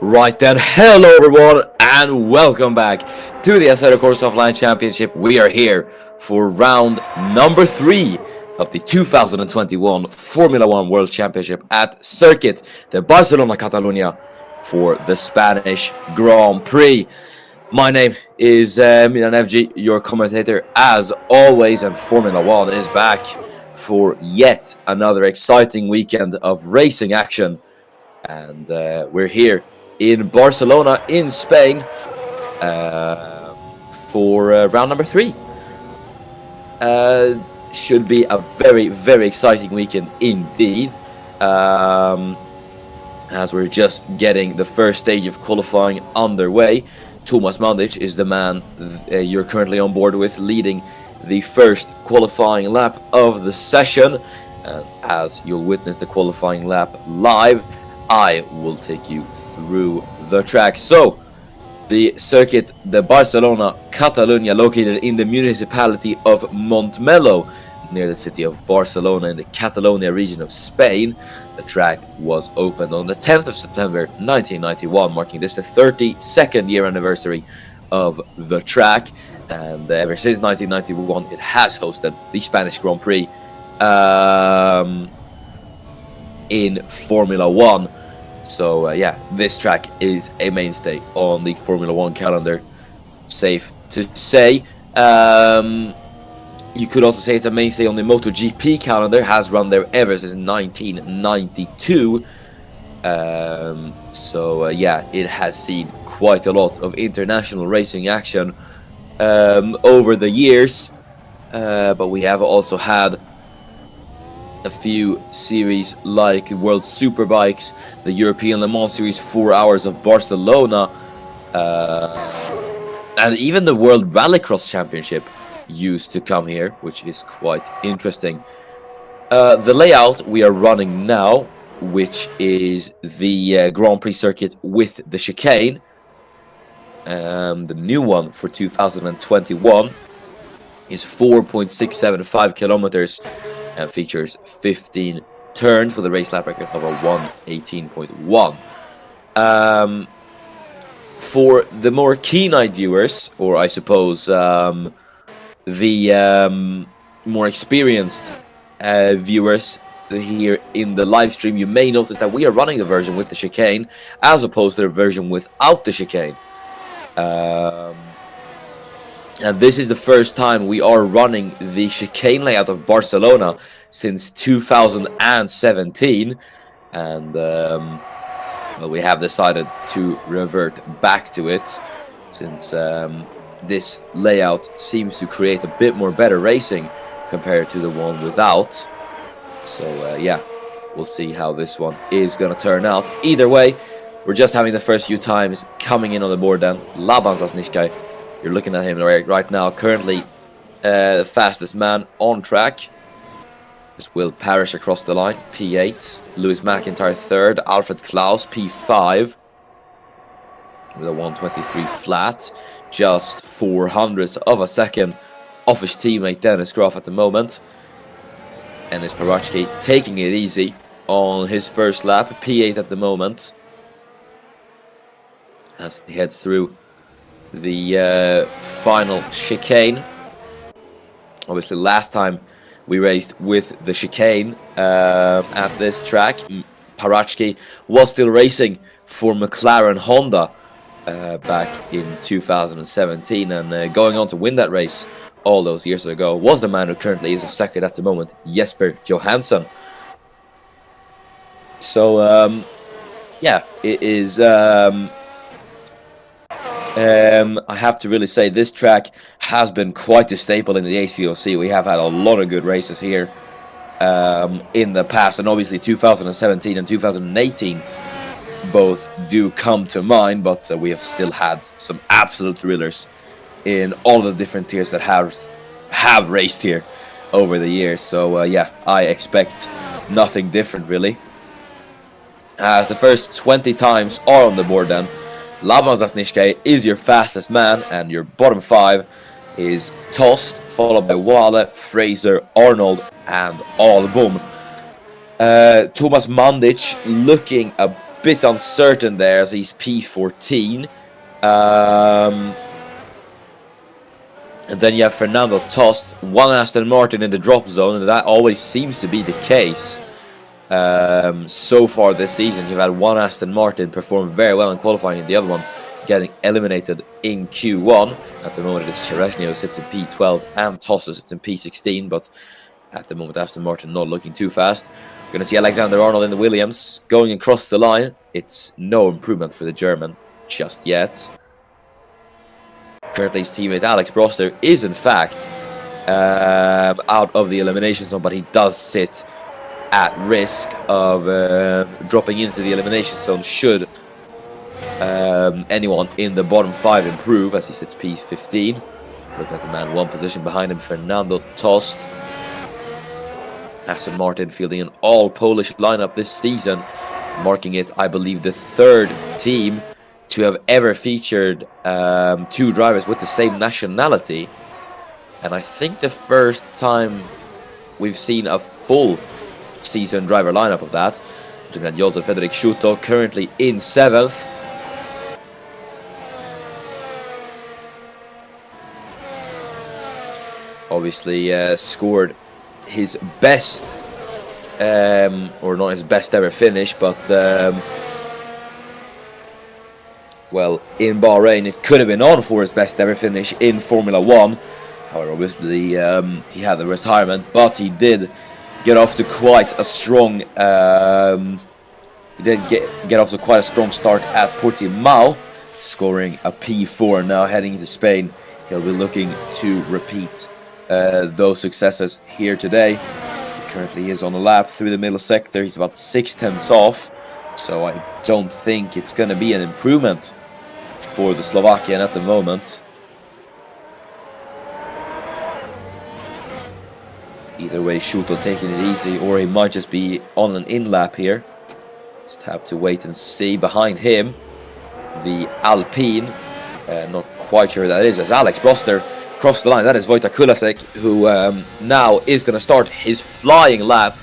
Right then, hello everyone and welcome back to the Assetto Corsa Offline Championship. We are here for round number 3 of the 2021 Formula 1 World Championship at Circuit de Barcelona, Catalunya for the Spanish Grand Prix. My name is Milan FG, your commentator as always, and Formula 1 is back for yet another exciting weekend of racing action. And we're here in Barcelona, in Spain, for round number 3. Should be a very, very exciting weekend indeed, as we're just getting the first stage of qualifying underway. Thomas Mandic is the man you're currently on board with, leading the first qualifying lap of the session. And as you'll witness the qualifying lap live, I will take you through the track. So, the Circuit de Barcelona, Catalunya, located in the municipality of Montmeló, near the city of Barcelona in the Catalonia region of Spain. The track was opened on the 10th of September 1991, marking this the 32nd year anniversary of the track. And ever since 1991, it has hosted the Spanish Grand Prix in Formula 1. So yeah, this track is a mainstay on the Formula 1 calendar, safe to say. You could also say it's a mainstay on the MotoGP calendar, has run there ever since 1992. Yeah, it has seen quite a lot of international racing action over the years, but we have also had a few series like World Superbikes, the European Le Mans Series 4 Hours of Barcelona, and even the World Rallycross Championship used to come here, which is quite interesting. The layout we are running now, which is the Grand Prix circuit with the chicane, the new one for 2021, is 4.675 kilometers and features 15 turns with a race lap record of a 1:18.1. For the more keen-eyed viewers, or I suppose the more experienced viewers here in the live stream, you may notice that we are running the version with the chicane as opposed to the version without the chicane. And this is the first time we are running the chicane layout of Barcelona since 2017, and well, we have decided to revert back to it since this layout seems to create a bit more better racing compared to the one without. So yeah, we'll see how this one is going to turn out. Either way, we're just having the first few times coming in on the board then. Laban Zasničkaj. You're looking at him right now, currently the fastest man on track. Is Will Parrish across the line, P8. Lewis McIntyre third. Alfred Klaus, P5. With a 1:23 flat. Just 0.04 of a second off his teammate Dennis Graf at the moment. And it's Parachki taking it easy on his first lap, P8 at the moment, as he heads through the final chicane. Obviously, last time we raced with the chicane at this track, Parachki was still racing for McLaren Honda back in 2017, and going on to win that race all those years ago was the man who currently is a second at the moment, Jesper Johansson. So yeah, it is I have to really say this track has been quite a staple in the ACOC. We have had a lot of good races here in the past, and obviously 2017 and 2018 both do come to mind, but we have still had some absolute thrillers in all the different tiers that have raced here over the years. So yeah, I expect nothing different really. As the first 20 times are on the board then. Laban Zasnishke is your fastest man, and your bottom 5 is Tost, followed by Wale, Fraser, Arnold, and Album. Thomas Mandic looking a bit uncertain there as he's P14. And then you have Fernando Tost, one Aston Martin in the drop zone, and that always seems to be the case. So far this season, you've had one Aston Martin perform very well in qualifying, and the other one getting eliminated in Q1. At the moment, it's Cherezhnio sits in P12 and Tost sits in P16, but at the moment, Aston Martin not looking too fast. We're going to see Alexander Arnold in the Williams going across the line. It's no improvement for the German just yet. Currently, his teammate Alex Broster is, in fact, out of the elimination zone, but he does sit at risk of dropping into the elimination zone should anyone in the bottom 5 improve, as he sits P15. Look at the man one position behind him, Fernando Tost. Aston Martin fielding an all-Polish lineup this season, marking it, I believe, the 3rd team to have ever featured 2 drivers with the same nationality. And I think the first time we've seen a full season driver lineup of that. Looking at Josef Fredrik Schuto, currently in 7th. Obviously scored his best, or not his best ever finish, but well, in Bahrain it could have been on for his best ever finish in Formula 1. However, obviously he had the retirement, but he did get off to quite a strong get off to quite a strong start at Portimao, scoring a P4. Now heading into Spain, he'll be looking to repeat those successes here today. He currently is on a lap through the middle sector. He's about 6/10 off, so I don't think it's going to be an improvement for the Slovakian at the moment. Either way, Schuto taking it easy, or he might just be on an in-lap here. Just have to wait and see. Behind him, the Alpine, not quite sure who that is, as Alex Broster crossed the line. That is Wojtek Kulasek, who now is going to start his flying lap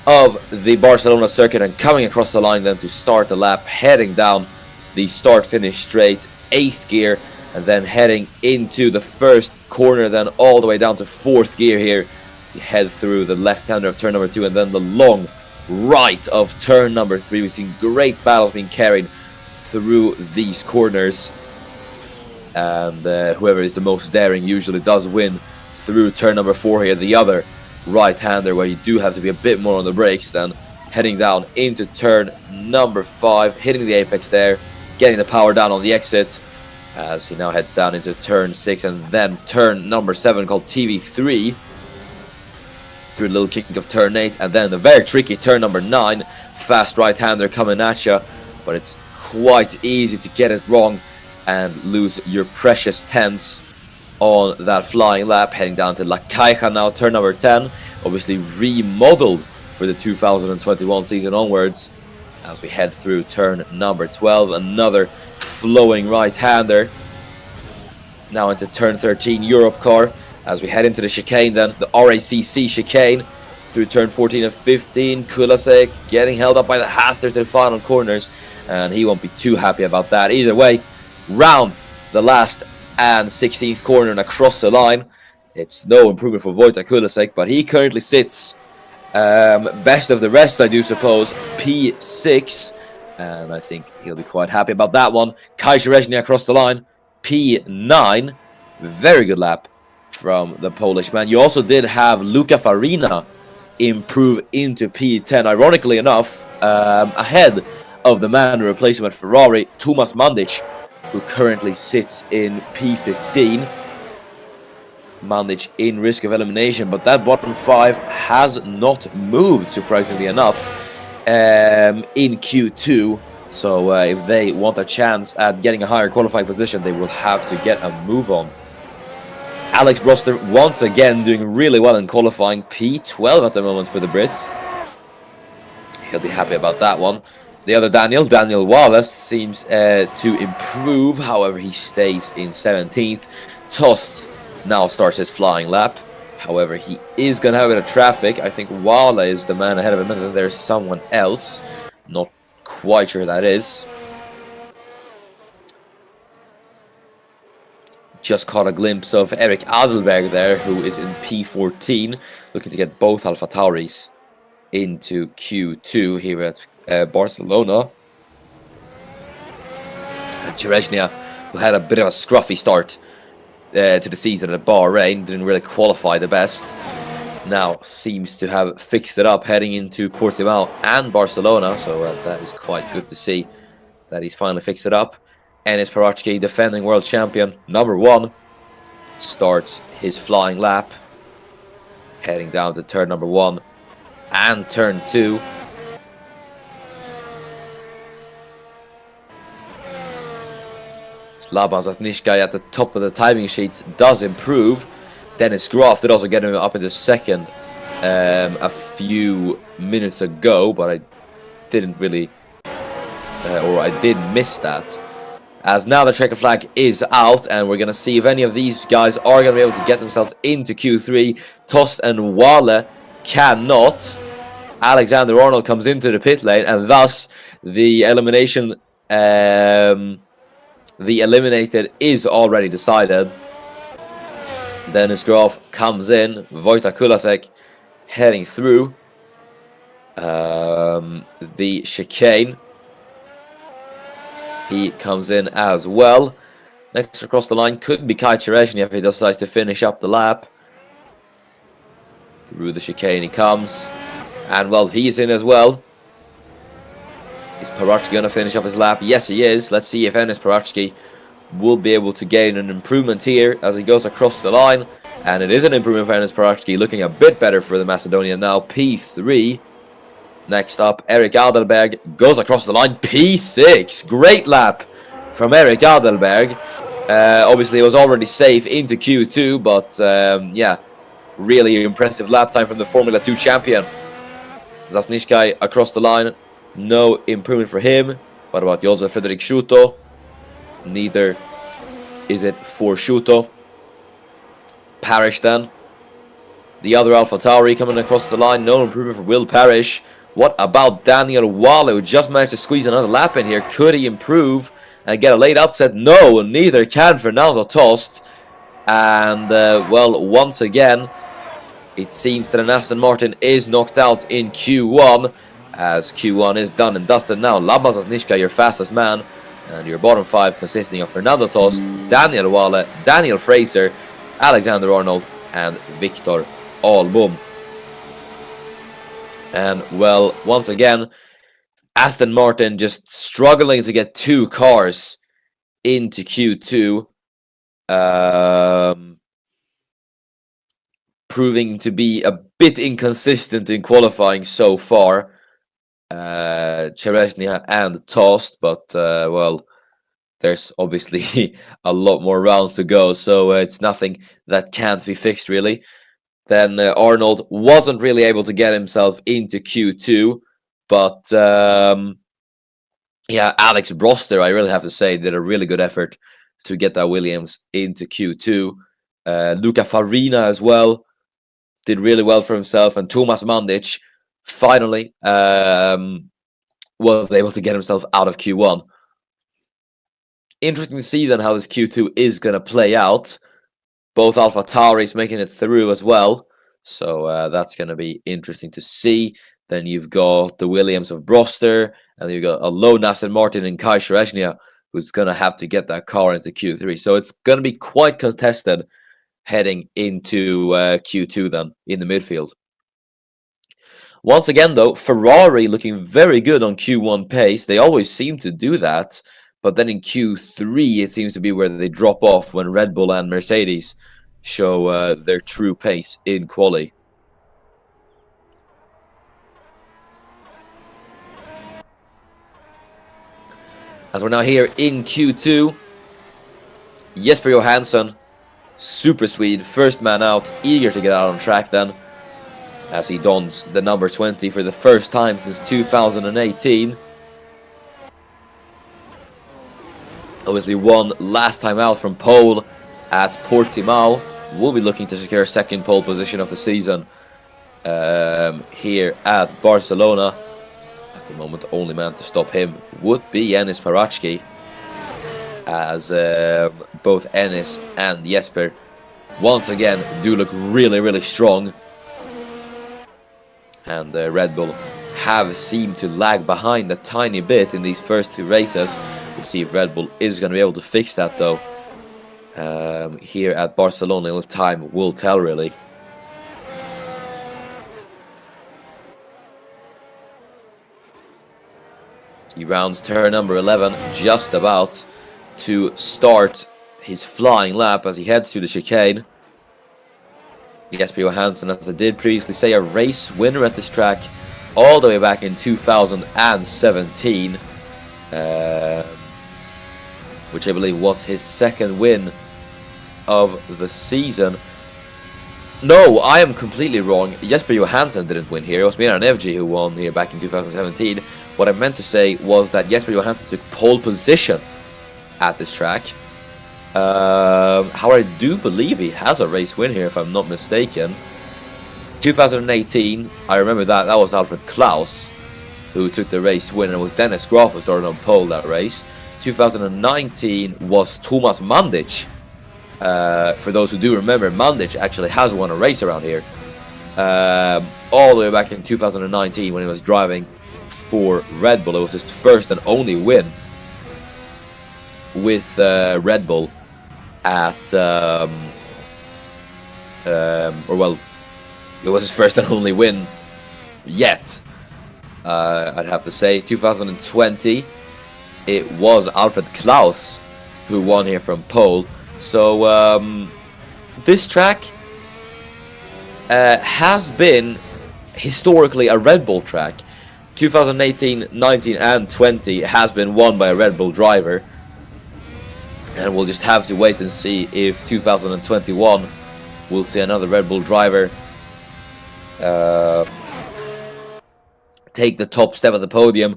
of the Barcelona circuit, and coming across the line then to start the lap, heading down the start-finish straight, 8th gear, and then heading into the first corner, then all the way down to 4th gear here. To head through the left-hander of turn number 2 and then the long right of turn number 3. We've seen great battles being carried through these corners, and whoever is the most daring usually does win through turn number 4 here, the other right-hander, where you do have to be a bit more on the brakes. Then heading down into turn number 5, hitting the apex there, getting the power down on the exit as he now heads down into turn 6 and then turn number 7 called TV3. Through a little kick of turn 8, and then the very tricky turn number 9. Fast right-hander coming at you, but it's quite easy to get it wrong and lose your precious tenths on that flying lap. Heading down to La Caixa now, turn number 10. Obviously remodeled for the 2021 season onwards. As we head through turn number 12, another flowing right-hander. Now into turn 13, Europe car. As we head into the chicane then, the RACC chicane, through turn 14 and 15, Kulasek getting held up by the Haster to the final corners, and he won't be too happy about that. Either way, round the last and 16th corner and across the line. It's no improvement for Wojtek Kulasek, but he currently sits best of the rest, I do suppose, P6, and I think he'll be quite happy about that one. Kai Cherezhnyi across the line, P9, very good lap from the Polish man. You also did have Luca Farina improve into P10, ironically enough, ahead of the man who replaced him at Ferrari, Thomas Mandic, who currently sits in P15. Mandic in risk of elimination, but that bottom 5 has not moved, surprisingly enough, in Q2. So if they want a chance at getting a higher qualifying position, they will have to get a move on. Alex Broster once again doing really well in qualifying, P12 at the moment for the Brits. He'll be happy about that one. The other Daniel Wallace, seems to improve. However, he stays in 17th. Tost now starts his flying lap. However, he is going to have a bit of traffic. I think Wale is the man ahead of him, and then there's someone else. Not quite sure who that is. Just caught a glimpse of Eric Adelberg there, who is in P14, looking to get both Alpha Tauris into Q2 here at Barcelona. And Chereznia, who had a bit of a scruffy start to the season at Bahrain, didn't really qualify the best, now seems to have fixed it up heading into Portimao and Barcelona, so that is quite good to see that he's finally fixed it up. Enes Parachki, defending world champion, #1, starts his flying lap, heading down to turn #1 and turn 2. Laban Zasnishkai at the top of the timing sheets does improve. Dennis Graf did also get him up into second a few minutes ago, but I didn't really, or I did miss that. As now the checker flag is out, and we're going to see if any of these guys are going to be able to get themselves into Q3. Tost and Wale cannot. Alexander Arnold comes into the pit lane, and thus the elimination, the eliminated is already decided. Dennis Graf comes in, Wojtek Kulasek heading through the chicane. He comes in as well. Next across the line could be Kai Cherezhny if he decides to finish up the lap. Through the chicane he comes. And well, he's in as well. Is Parachki going to finish up his lap? Yes, he is. Let's see if Enes Parachki will be able to gain an improvement here as he goes across the line. And it is an improvement for Enes Parachki, looking a bit better for the Macedonian now. P3. Next up, Eric Adelberg goes across the line. P6. Great lap from Eric Adelberg. Obviously, it was already safe into Q2, but yeah, really impressive lap time from the Formula 2 champion. Zasnishkai across the line. No improvement for him. What about Josef Frederick Schuto? Neither is it for Schuto. Parrish then. The other Alpha Tauri coming across the line. No improvement for Will Parrish. What about Daniel Wale, who just managed to squeeze another lap in here? Could he improve and get a late upset? No, neither can Fernando Tost. And, well, once again, it seems that an Aston Martin is knocked out in Q1, as Q1 is done and dusted now. Laban Zasnishka, your fastest man, and your bottom 5 consisting of Fernando Tost, Daniel Wale, Daniel Fraser, Alexander Arnold, and Victor Album. And, well, once again, Aston Martin just struggling to get 2 cars into Q2. Proving to be a bit inconsistent in qualifying so far. Cherezhny and Tost, but, well, there's obviously a lot more rounds to go, so it's nothing that can't be fixed, really. Then Arnold wasn't really able to get himself into Q2, but yeah, Alex Broster, I really have to say, did a really good effort to get that Williams into Q2. Luca Farina as well did really well for himself, and Tomas Mandic finally was able to get himself out of Q1. Interesting to see then how this Q2 is going to play out. Both Alpha Tauris making it through as well. So that's going to be interesting to see. Then you've got the Williams of Broster. And you've got a lone Aston Martin and Kai Cherezhny, who's going to have to get that car into Q3. So it's going to be quite contested heading into Q2 then in the midfield. Once again, though, Ferrari looking very good on Q1 pace. They always seem to do that. But then in Q3, it seems to be where they drop off when Red Bull and Mercedes show their true pace in quali. As we're now here in Q2, Jesper Johansson, super Swede, first man out, eager to get out on track then. as he dons the number 20 for the first time since 2018. Obviously won last time out from pole at Portimao. Will be looking to secure second pole position of the season here at Barcelona. At the moment, the only man to stop him would be Enis Parachki, as both Enis and Jesper once again do look really strong. And Red Bull have seemed to lag behind a tiny bit in these first two races. We'll see if Red Bull is going to be able to fix that though. Here at Barcelona, time will tell really. He rounds turn number 11, just about to start his flying lap as he heads to the chicane. Jesper Johansson, as I did previously say, a race winner at this track all the way back in 2017, which I believe was his second win of the season. No, I am completely wrong. Jesper Johansson didn't win here. It was Miran Evji who won here back in 2017. What I meant to say was that Jesper Johansson took pole position at this track. However, I do believe he has a race win here, if I'm not mistaken. 2018, I remember that was Alfred Klaus who took the race win, and it was Dennis Graf who started on pole that race. 2019 was Thomas Mandic. For those who do remember, Mandic actually has won a race around here. All the way back in 2019 when he was driving for Red Bull. It was his first and only win with Red Bull at, or well, it was his first and only win yet, I'd have to say. 2020, it was Alfred Klaus who won here from pole. So this track has been historically a Red Bull track. 2018, 19 and 20 has been won by a Red Bull driver, and we'll just have to wait and see if 2021 we'll see another Red Bull driver take the top step at the podium,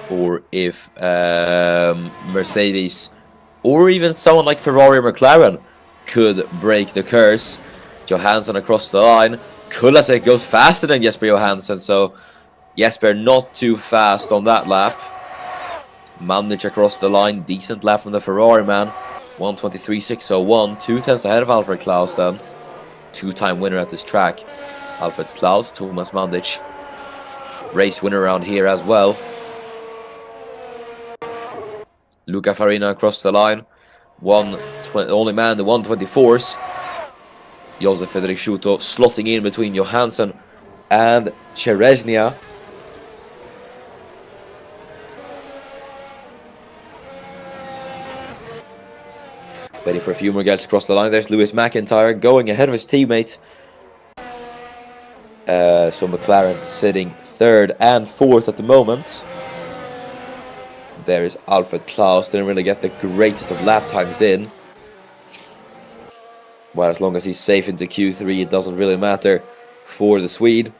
or if Mercedes or even someone like Ferrari or McLaren could break the curse. Johansson across the line. Kulasek goes faster than Jesper Johansson, so Jesper not too fast on that lap. Mandic across the line, decent lap from the Ferrari man. 1:23.601, 2/10 ahead of Alfred Klaus then. Two-time winner at this track. Alfred Klaus, Thomas Mandic. Race winner around here as well. Luca Farina across the line. Only man, the 124s. Josef Fredrik Schuto slotting in between Johansson and Chereznia. Waiting for a few more guys across the line. There's Lewis McIntyre going ahead of his teammate. So McLaren sitting third and fourth at the moment. There is Alfred Klaus. Didn't really get the greatest of lap times in. Well, as long as he's safe into Q3, it doesn't really matter for the Swede.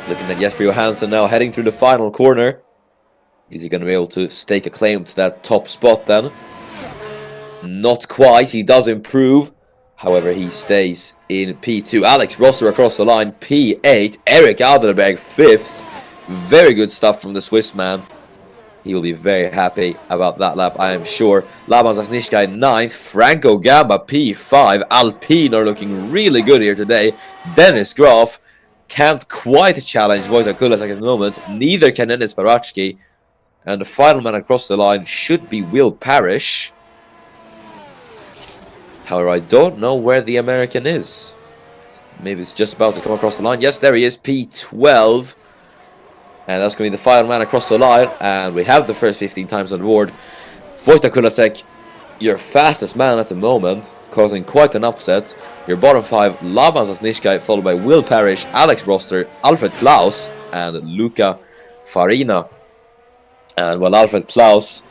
Looking at Jesper Johansson now heading through the final corner. Is he going to be able to stake a claim to that top spot then? Not quite. He does improve. However, he stays in P2. Alex Rosser across the line, P8. Eric Alderberg, 5th. Very good stuff from the Swiss man. He will be very happy about that lap, I am sure. Laban Zasnishka in 9th. Franco Gamba, P5. Alpine are looking really good here today. Dennis Graf can't quite challenge Wojtek Kulasek at the moment. Neither can Enis Parachki. And the final man across the line should be Will Parrish. However, I don't know where the American is. Maybe it's just about to come across the line. Yes, there he is, P12. And that's going to be the final man across the line. And we have the first 15 times on the board. Wojtek Kulasek, your fastest man at the moment, causing quite an upset. Your bottom 5, Laban Zasnishka, followed by Will Parrish, Alex Broster, Alfred Klaus, and Luca Farina. And while Alfred Klaus,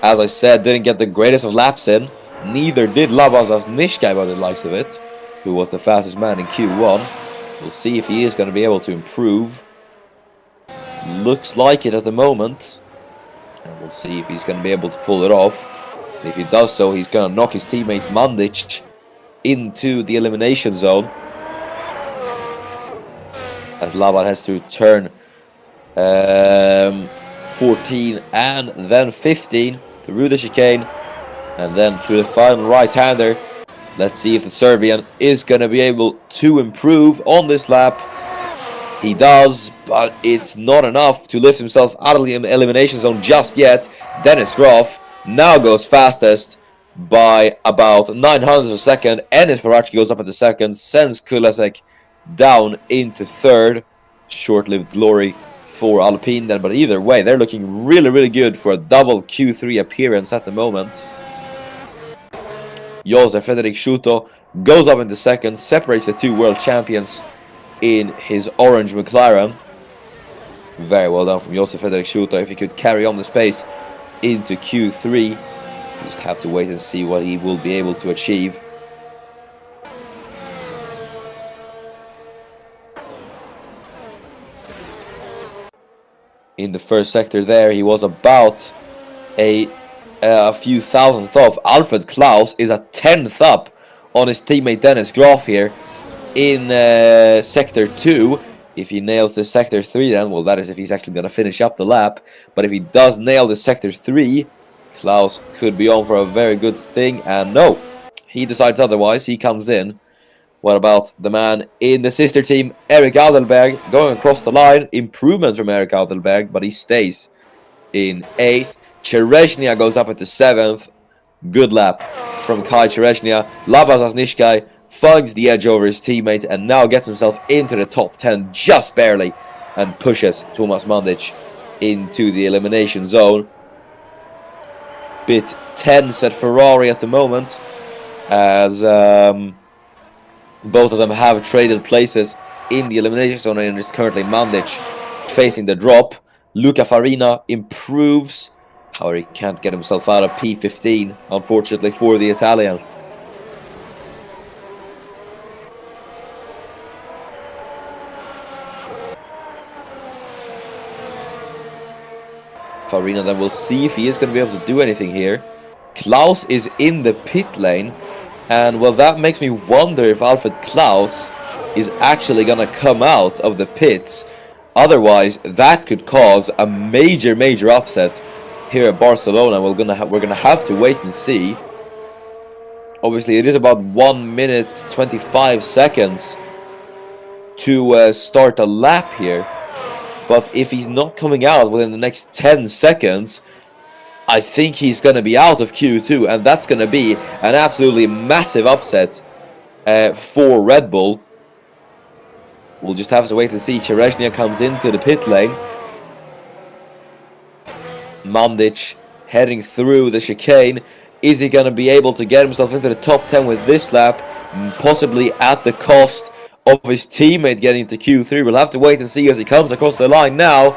as I said, didn't get the greatest of laps in, neither did Laban Zasnishka by the likes of it. who was the fastest man in Q1. We'll see if he is going to be able to improve. Looks like it at the moment. And we'll see if he's going to be able to pull it off. And if he does so, he's going to knock his teammate Mandic into the elimination zone. As Laban has to turn 14 and then 15 through the chicane. And then through the final right-hander. Let's see if the Serbian is going to be able to improve on this lap. He does, but it's not enough to lift himself out of the elimination zone just yet. Dennis Groff now goes fastest by about 900 a second. Enis Parachi goes up into second, sends Kulasek down into third. Short-lived glory for Alpine then, but either way, they're looking really, really good for a double Q3 appearance at the moment. Josef Frederick Schuto goes up into second, separates the two world champions in his orange McLaren. Very well done from Josef Frederick Schuto. If he could carry on the pace into Q3, just have to wait and see what he will be able to achieve. In the first sector there, he was about a few thousandth off. Alfred Klaus is a 10th up on his teammate Dennis Groff here in sector 2. If he nails the sector 3 then, well, that is if he's actually going to finish up the lap. But if he does nail the sector 3, Klaus could be on for a very good thing. And no, he decides otherwise. He comes in. What about the man in the sister team, Eric Adelberg, going across the line? Improvement from Eric Adelberg, but he stays in 8th. Cherezhnia goes up into 7th. Good lap from Kai Cherezhnia. Labas Asnishkai finds the edge over his teammate and now gets himself into the top 10 just barely and pushes Tomas Mandic into the elimination zone. Bit tense at Ferrari at the moment as both of them have traded places in the elimination zone, and it's currently Mandic facing the drop. Luca Farina improves. However, he can't get himself out of P15, unfortunately, for the Italian. Farina then will see if he is going to be able to do anything here. Klaus is in the pit lane. And, well, that makes me wonder if Alfred Klaus is actually going to come out of the pits. Otherwise, that could cause a major, major upset here at Barcelona. We're gonna have to wait and see. Obviously, it is about 1 minute 25 seconds to start a lap here. But if he's not coming out within the next 10 seconds, I think he's going to be out of Q2, and that's going to be an absolutely massive upset for Red Bull. We'll just have to wait and see. Cherezhnia comes into the pit lane. Mandic heading through the chicane. Is he going to be able to get himself into the top 10 with this lap? Possibly at the cost of his teammate getting into Q3. We'll have to wait and see as he comes across the line now.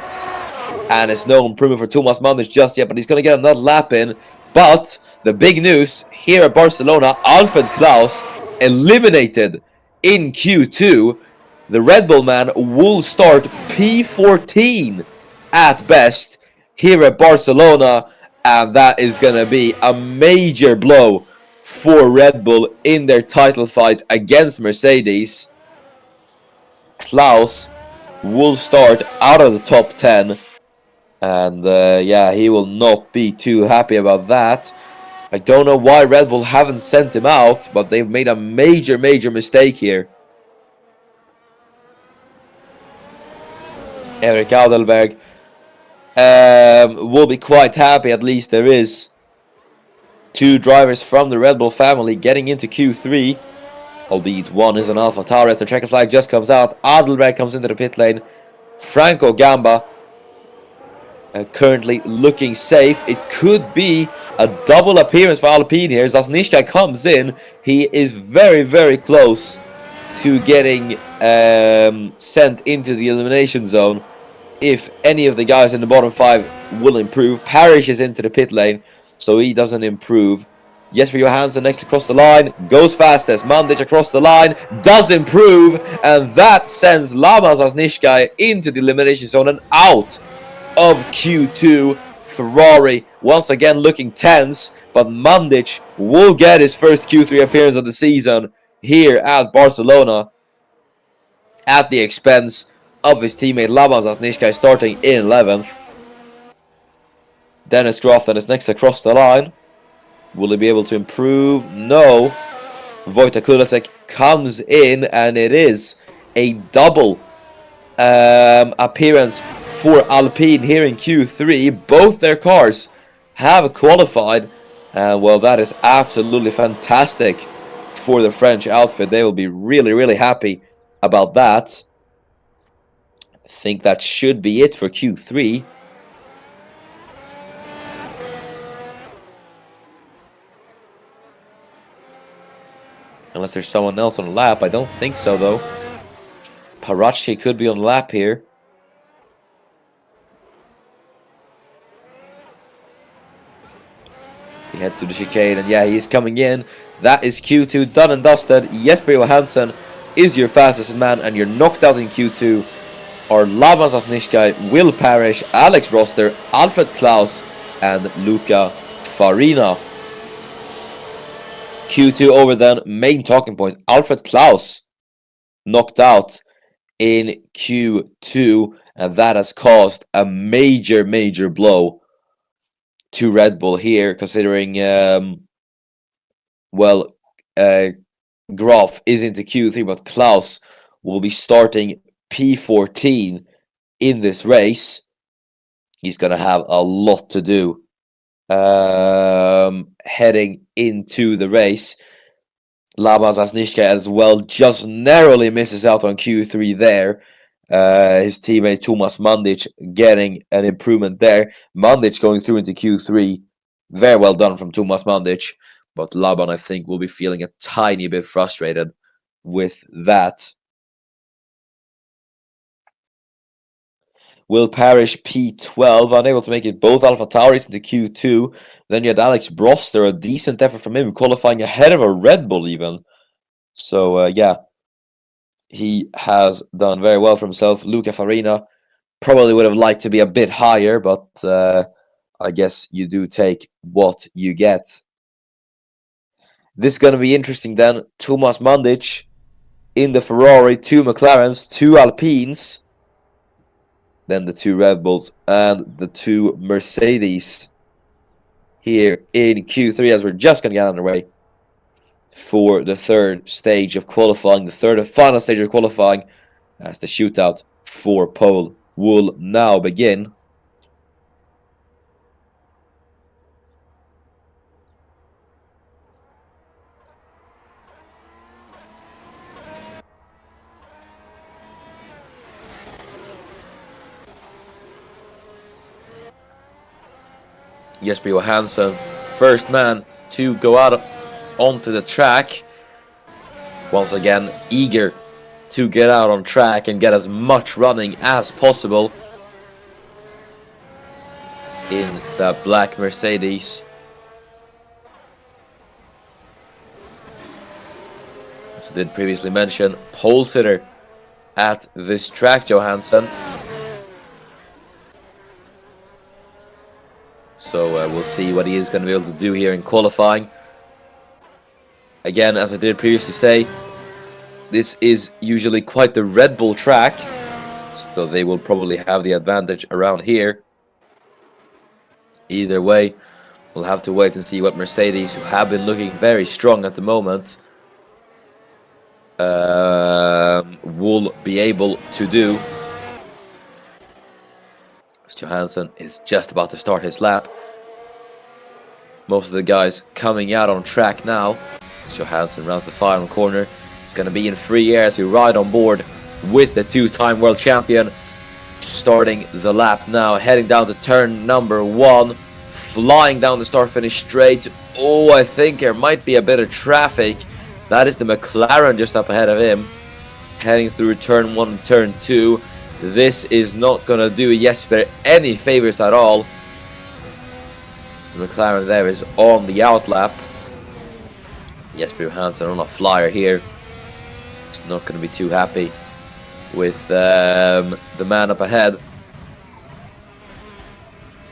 And it's no improvement for Tomas Mandic just yet, but he's going to get another lap in. But the big news here at Barcelona, Alfred Klaus eliminated in Q2. The Red Bull man will start P14 at best here at Barcelona. And that is going to be a major blow for Red Bull in their title fight against Mercedes. Klaus will start out of the top 10. And yeah, he will not be too happy about that. I don't know why Red Bull haven't sent him out, but they've made a major, major mistake here. Eric Adelberg will be quite happy. At least there is 2 drivers from the Red Bull family getting into Q3. Albeit one is an Alpha Tauri as the checker flag just comes out. Adelberg comes into the pit lane. Franco Gamba currently looking safe. It could be a double appearance for Alpine here. Zasnishka comes in. He is very, very close to getting sent into the elimination zone. If any of the guys in the bottom 5 will improve. Parrish is into the pit lane, so he doesn't improve. Jesper Johansson next across the line, goes fastest. Mandic across the line, does improve, and that sends Laban Zasnishkai into the elimination zone and out of Q2. Ferrari once again looking tense, but Mandic will get his first Q3 appearance of the season here at Barcelona at the expense of his teammate Laban Zasnishkai, starting in 11th. Dennis Grafton is next across the line. Will he be able to improve? No. Wojtek Kulasek comes in, and it is a double appearance for Alpine here in Q3. Both their cars have qualified, and well, that is absolutely fantastic for the French outfit. They will be really happy about that. I think that should be it for Q3. Unless there's someone else on the lap. I don't think so, though. Parachi could be on the lap here. He heads to the chicane, and yeah, he's coming in. That is Q2 done and dusted. Jesper Johansson is your fastest man, and you're knocked out in Q2 are Laban Zasnishkai, Will Parrish, Alex Broster, Alfred Klaus, and Luca Farina. Q2 over then. Main talking point, Alfred Klaus knocked out in Q2, and that has caused a major blow to Red Bull here, considering Graf is into Q3, but Klaus will be starting P14 in this race. He's gonna have a lot to do heading into the race. Laban Zasnishkai as well just narrowly misses out on Q3 there. His teammate Tomas Mandic getting an improvement there. Mandic going through into Q3. Very well done from Tomas Mandic. But Laban, I think, will be feeling a tiny bit frustrated with that. Will Parrish P12, unable to make it both Alpha Tauris into Q2. Then you had Alex Broster, a decent effort from him, qualifying ahead of a Red Bull even. So, yeah, he has done very well for himself. Luca Farina probably would have liked to be a bit higher, but I guess you do take what you get. This is going to be interesting then. Tomas Mandic in the Ferrari, 2 McLarens, 2 Alpines. Then the 2 Red Bulls and the 2 Mercedes here in Q3, as we're just going to get underway for the third stage of qualifying, the third and final stage of qualifying, as the shootout for pole will now begin. Jesper Johansson, first man to go out onto the track. Once again, eager to get out on track and get as much running as possible in the black Mercedes. As I did previously mention, pole sitter at this track, Johansson. So we'll see what he is going to be able to do here in qualifying. Again, as I did previously say, this is usually quite the Red Bull track, so they will probably have the advantage around here. Either way, we'll have to wait and see what Mercedes, who have been looking very strong at the moment, will be able to do. Johansson is just about to start his lap. Most of the guys coming out on track now. As Johansson rounds the final corner. It's going to be in free air as we ride on board with the 2-time world champion. Starting the lap now, heading down to turn number 1. Flying down the start-finish straight. Oh, I think there might be a bit of traffic. That is the McLaren just up ahead of him. Heading through turn 1 and turn 2. This is not going to do Jesper any favors at all. The McLaren there is on the outlap. Jesper Johansson on a flyer here. He's not going to be too happy with the man up ahead.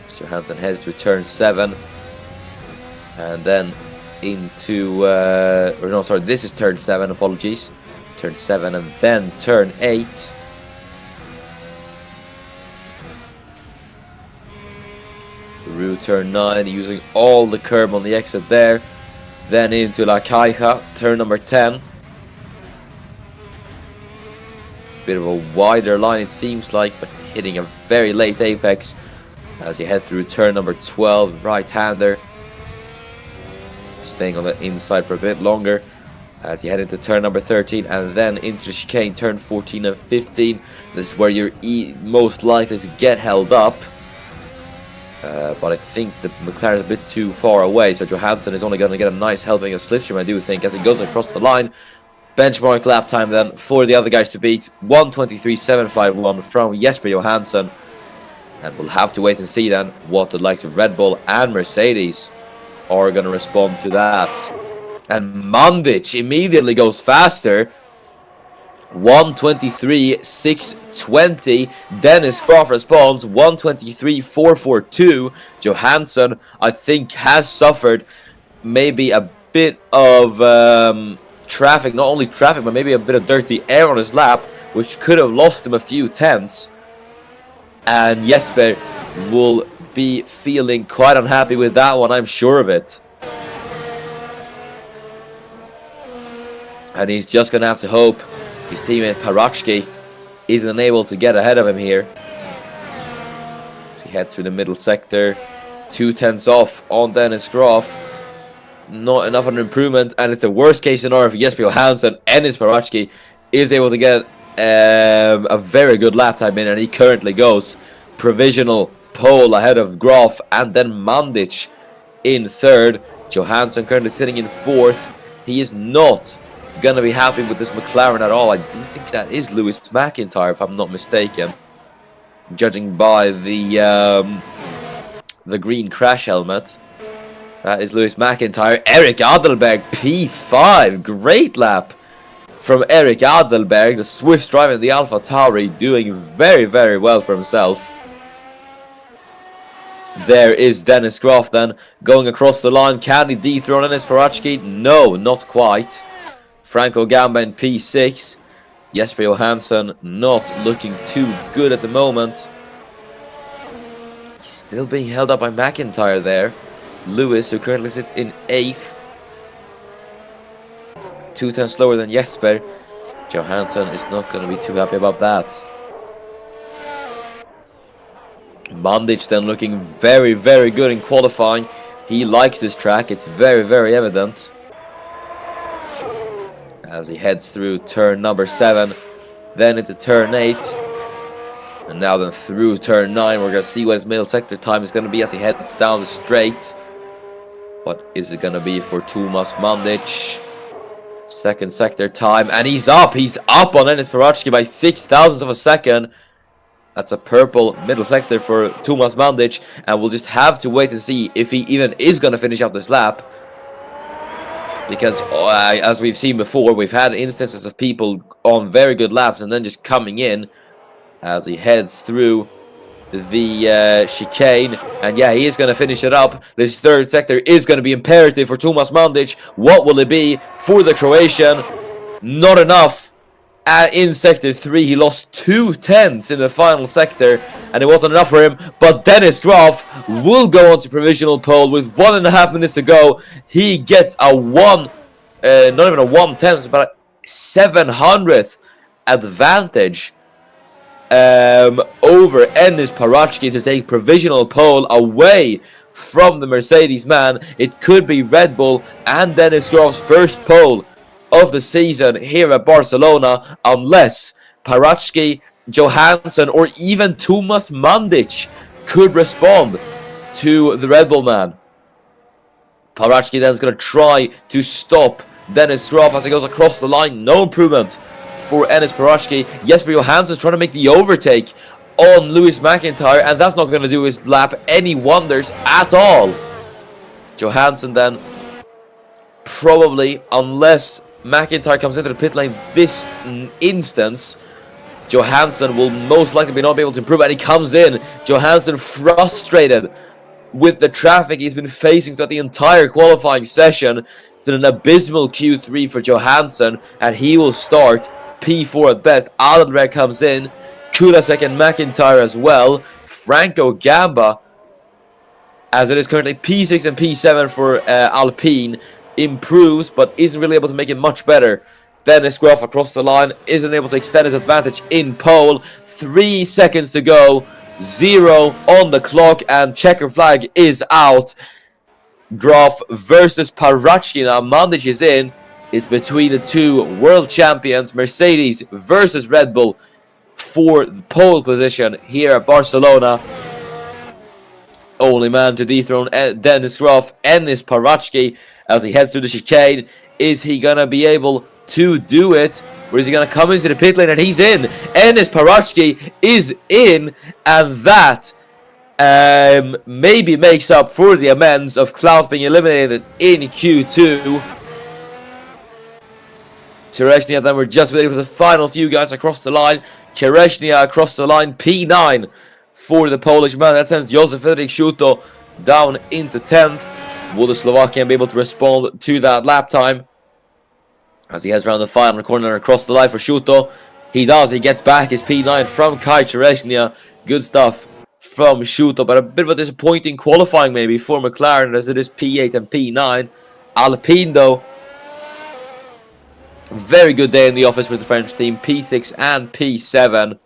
Johansson heads to turn 7. And then into... or no, sorry, this is turn 7, apologies. Turn 7 and then turn 8. Through turn 9, using all the curb on the exit there. Then into La Caja, turn number 10. Bit of a wider line it seems like, but hitting a very late apex as you head through turn number 12, right-hander. Staying on the inside for a bit longer as you head into turn number 13 and then into the chicane, turn 14 and 15. This is where you're most likely to get held up. But I think the McLaren is a bit too far away, so Johansson is only going to get a nice helping of slipstream, I do think, as he goes across the line. Benchmark lap time then for the other guys to beat, 1:23.751 from Jesper Johansson. And we'll have to wait and see then what the likes of Red Bull and Mercedes are going to respond to that. And Mandic immediately goes faster. 1:23.620. Dennis Croft responds 1:23.442. Johansson, I think, has suffered maybe a bit of traffic, not only traffic, but maybe a bit of dirty air on his lap, which could have lost him a few tenths. And Jesper will be feeling quite unhappy with that one, I'm sure of it. And he's just going to have to hope his teammate Parachki isn't able to get ahead of him here. As he heads through the middle sector, 2 tenths off on Dennis Groff. Not enough of an improvement, and it's the worst case scenario for Jesper Johansson. Ennis Parachki is able to get a very good lap time in, and he currently goes provisional pole ahead of Groff, and then Mandic in 3rd. Johansson currently sitting in 4th. He is not going to be happy with this McLaren at all. I do think that is Lewis McIntyre, if I'm not mistaken, judging by the green crash helmet. That is Lewis McIntyre. Eric Adelberg, P5. Great lap from Eric Adelberg, the Swiss driver in the Alpha Tauri, doing very, very well for himself. There is Dennis Groff then, going across the line. Can he dethrone Ennis Parachki? No, not quite. Franco Gamba in P6. Jesper Johansson not looking too good at the moment. He's still being held up by McIntyre there. Lewis, who currently sits in 8th. 2 tenths slower than Jesper. Johansson is not going to be too happy about that. Mandic then looking very, very good in qualifying. He likes this track. It's very, very evident. As he heads through turn number 7. Then into turn 8. And now then through turn 9. We're going to see what his middle sector time is going to be as he heads down the straight. What is it going to be for Tomas Mandic? Second sector time. And he's up. He's up on Ennis Parachki by 0.006 of a second. That's a purple middle sector for Tomas Mandic. And we'll just have to wait and see if he even is going to finish up this lap. Because as we've seen before, we've had instances of people on very good laps and then just coming in as he heads through the chicane. And yeah, he is going to finish it up. This third sector is going to be imperative for Tomas Mandic. What will it be for the Croatian? Not enough. In sector 3, he lost 2 tenths in the final sector, and it wasn't enough for him. But Dennis Groff will go on to provisional pole with 1.5 minutes to go. He gets a not even a 1/10, but a 700th advantage over Ennis Parachki to take provisional pole away from the Mercedes man. It could be Red Bull and Dennis Groff's first pole of the season here at Barcelona, unless Parachki, Johansson, or even Tomas Mandic could respond to the Red Bull man. Parachki then is going to try to stop Dennis Groff as he goes across the line. No improvement for Ennis Parachki. Jesper Johansson is trying to make the overtake on Lewis McIntyre, and that's not going to do his lap any wonders at all. Johansson then probably, unless McIntyre comes into the pit lane this instance, Johansson will most likely not be able to improve, and he comes in. Johansson frustrated with the traffic he's been facing throughout the entire qualifying session. It's been an abysmal Q3 for Johansson, and he will start P4 at best. Allenberg comes in, Kulasek and McIntyre as well. Franco Gamba, as it is currently P6 and P7 for Alpine, improves, but isn't really able to make it much better. Dennis Groff across the line isn't able to extend his advantage in pole. 3 seconds to go, 0 on the clock, and checker flag is out. Groff versus Parachki. Now Mandic is in. It's between the two world champions, Mercedes versus Red Bull, for the pole position here at Barcelona. Only man to dethrone Dennis Groff, Ennis Parachki, as he heads through the chicane. Is he going to be able to do it? Or is he going to come into the pit lane? And he's in. Ennis Parachki is in. And that maybe makes up for the amends of Klaus being eliminated in Q2. Chereshnia, then we're just waiting for the final few guys across the line. Chereshnia across the line, P9 for the Polish man. That sends Josef Fredrik Schuto down into 10th. Will the Slovakian be able to respond to that lap time? As he heads around the final corner across the line for Schuto. He does, he gets back his P9 from Kai Chereshnia. Good stuff from Schuto, but a bit of a disappointing qualifying maybe for McLaren, as it is P8 and P9. Alpine, though, very good day in the office for the French team. P6 and P7.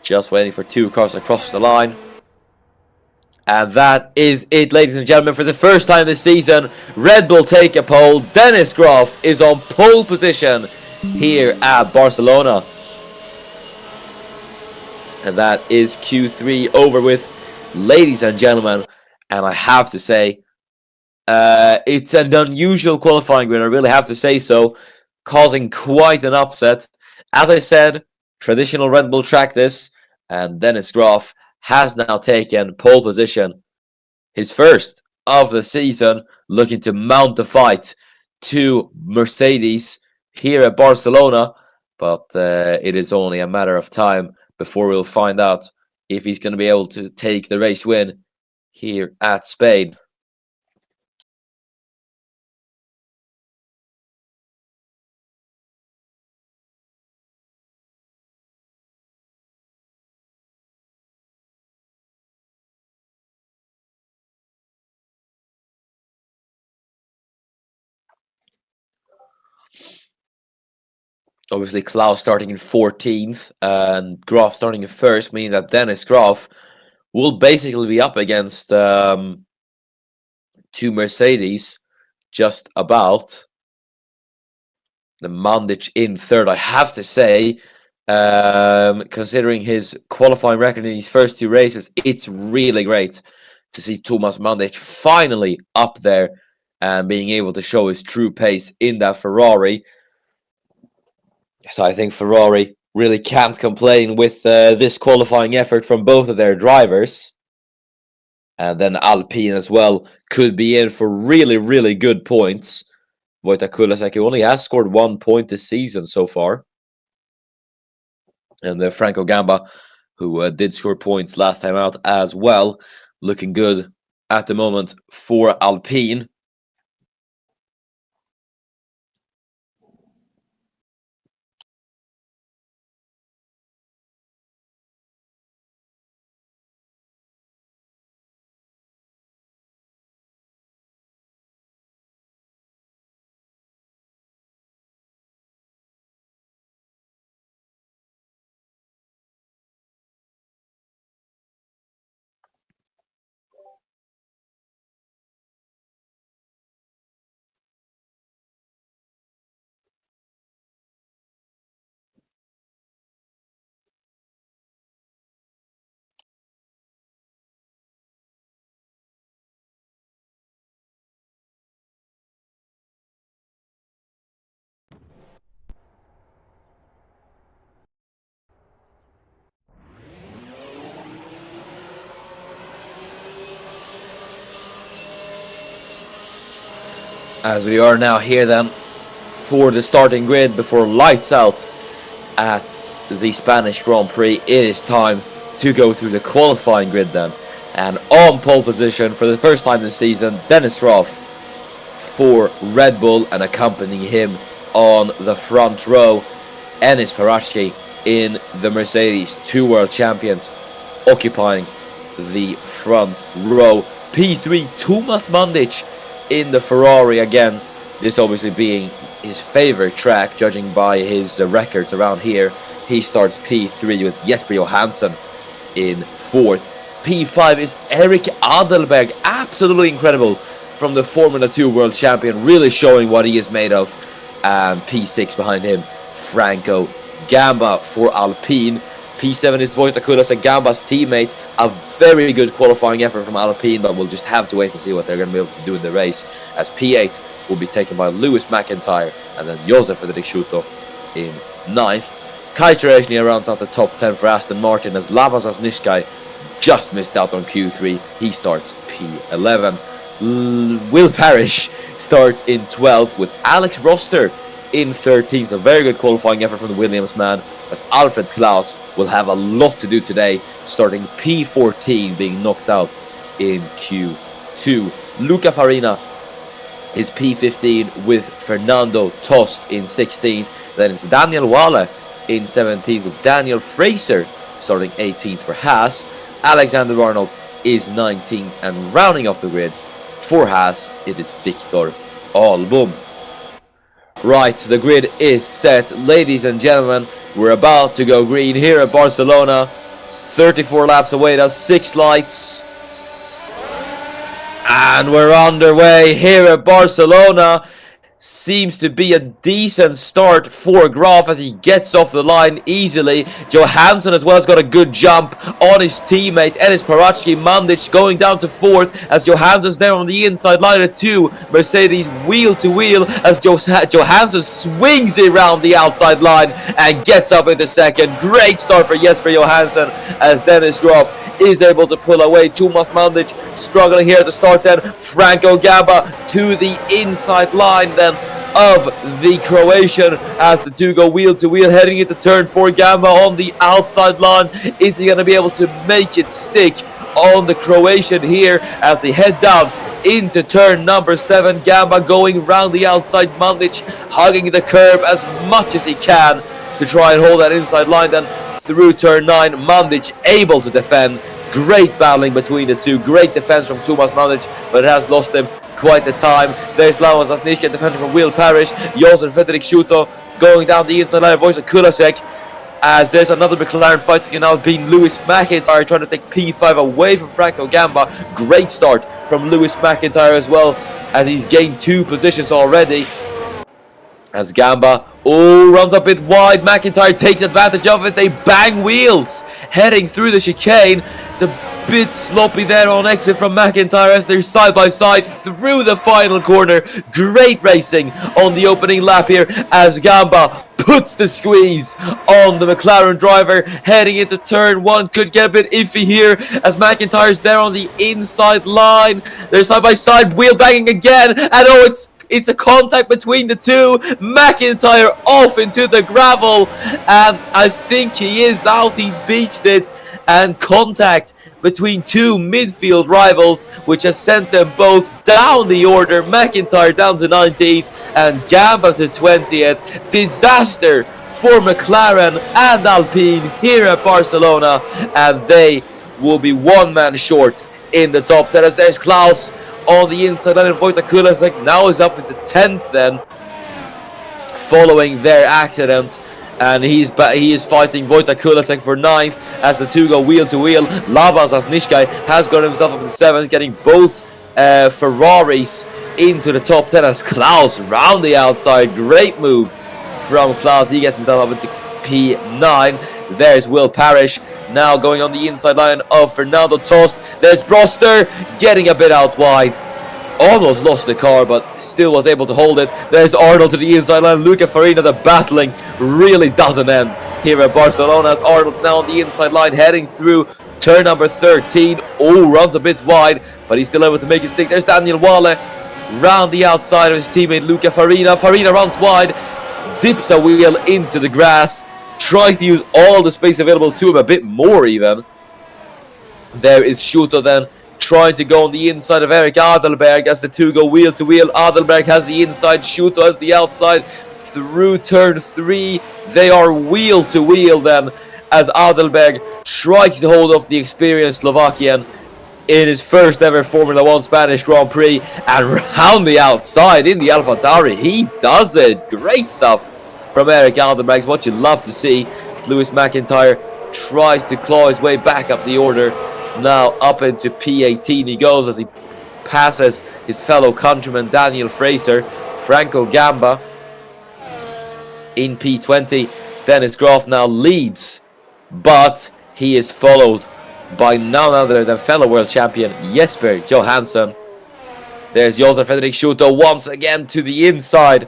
Just waiting for 2 cars across the line. And that is it, ladies and gentlemen. For the first time this season, Red Bull take a pole. Dennis Groff is on pole position here at Barcelona. And that is Q3 over with, ladies and gentlemen. And I have to say, it's an unusual qualifying win, I really have to say so, causing quite an upset. As I said, traditional Red Bull track this, and Dennis Groff has now taken pole position, his first of the season, looking to mount the fight to Mercedes here at Barcelona. But it is only a matter of time before we'll find out if he's going to be able to take the race win here at Spain. Obviously, Klaus starting in 14th and Groff starting in 1st, meaning that Dennis Groff will basically be up against 2 Mercedes, just about. The Mandic in 3rd, I have to say, considering his qualifying record in these first 2 races, it's really great to see Thomas Mandic finally up there and being able to show his true pace in that Ferrari. So I think Ferrari really can't complain with this qualifying effort from both of their drivers. And then Alpine as well could be in for really, really good points. Wojtek Kulasek only has scored 1 point this season so far. And Franco Gamba, who did score points last time out as well, looking good at the moment for Alpine. As we are now here then for the starting grid before lights out at the Spanish Grand Prix, it is time to go through the qualifying grid then. And on pole position for the first time this season, Dennis Roth for Red Bull, and accompanying him on the front row, Enis Paraschke in the Mercedes, 2 world champions occupying the front row. P3, Thomas Mandic in the Ferrari again, this obviously being his favorite track, judging by his records around here. He starts P3 with Jesper Johansson in 4th. P5 is Eric Adelberg, absolutely incredible from the Formula 2 world champion, really showing what he is made of. And P6 behind him, Franco Gamba for Alpine. P7 is Wojtek Kulasek, Gamba's teammate. A very good qualifying effort from Alpine, but we'll just have to wait and see what they're going to be able to do in the race, as P8 will be taken by Lewis McIntyre, and then Josef Frederick Schuto in 9th. Kai Tereshny rounds out the top 10 for Aston Martin, as Labas Nishkai just missed out on Q3. He starts P11. Will Parrish starts in 12th, with Alex Roster in 13th. A very good qualifying effort from the Williams man, as Alfred Klaus will have a lot to do today, starting P14, being knocked out in Q2. Luca Farina is P15 with Fernando Tost in 16th. Then it's Daniel Wale in 17th, with Daniel Fraser starting 18th for Haas. Alexander Arnold is 19th, and rounding off the grid for Haas, it is Victor Albom. Right, the grid is set. Ladies and gentlemen, we're about to go green here at Barcelona. 34 laps await us, 6 lights. And we're underway here at Barcelona. Seems to be a decent start for Graf as he gets off the line easily. Johansson as well has got a good jump on his teammate Enis Paraschke. Mandic going down to 4th as Johansson's there on the inside line at 2. Mercedes wheel to wheel as Johansson swings around the outside line and gets up into 2nd. Great start for Jesper Johansson as Dennis Graf is able to pull away. Thomas Mandic struggling here at the start then. Franco Gamba to the inside line then of the Croatian as the two go wheel to wheel heading into turn 4. Gamba on the outside line. Is he going to be able to make it stick on the Croatian here as they head down into turn number 7? Gamba going round the outside. Mandic hugging the curb as much as he can to try and hold that inside line then through turn 9. Mandic able to defend. Great battling between the two. Great defense from Thomas Mandic, but it has lost him quite the time. There's Lawan Zasnishka defending from Will Parrish. Josef Frederick Schuto going down the inside line of Wojtek Kulasek. As there's another McLaren fighting in Alpine. Lewis McIntyre trying to take P5 away from Franco Gamba. Great start from Lewis McIntyre as well, as he's gained 2 positions already. As Gamba runs a bit wide. McIntyre takes advantage of it. They bang wheels heading through the chicane. It's a bit sloppy there on exit from McIntyre as they're side by side through the final corner. Great racing on the opening lap here as Gamba puts the squeeze on the McLaren driver heading into turn 1. Could get a bit iffy here as McIntyre's there on the inside line. They're side by side, wheel banging again, and it's a contact between the two. McIntyre off into the gravel, and I think he is out. He's beached it, and contact between 2 midfield rivals, which has sent them both down the order. McIntyre down to 19th and Gamba to 20th. Disaster for McLaren and Alpine here at Barcelona, and they will be 1 man short in the top 10 as there's Klaus on the inside line. Wojtek Kulasek now is up into 10th then, following their accident, and he is fighting Wojtek Kulasek for 9th as the two go wheel to wheel. Labas Nishkai has got himself up to 7th, getting both Ferraris into the top 10 as Klaus round the outside. Great move from Klaus. He gets himself up into P9. There's Will Parrish now going on the inside line of Fernando Tost. There's Broster getting a bit out wide. Almost lost the car, but still was able to hold it. There's Arnold to the inside line. Luca Farina, the battling really doesn't end here at Barcelona as Arnold's now on the inside line heading through turn number 13. Runs a bit wide, but he's still able to make it stick. There's Daniel Wale round the outside of his teammate Luca Farina. Farina runs wide, dips a wheel into the grass, tries to use all the space available to him, a bit more even. There is Schuto then trying to go on the inside of Eric Adelberg as the two go wheel to wheel. Adelberg has the inside, Schuto has the outside. Through turn 3, they are wheel to wheel then as Adelberg tries to hold off the experienced Slovakian in his first ever Formula 1 Spanish Grand Prix, and round the outside in the AlphaTauri, he does it. Great stuff from Eric Adelberg. What you love to see. Lewis McIntyre tries to claw his way back up the order. Now up into P18 he goes as he passes his fellow countryman Daniel Fraser. Franco Gamba in P20. Dennis Graf now leads, but he is followed by none other than fellow world champion Jesper Johansson. There's Josef Fredrik Schuto once again to the inside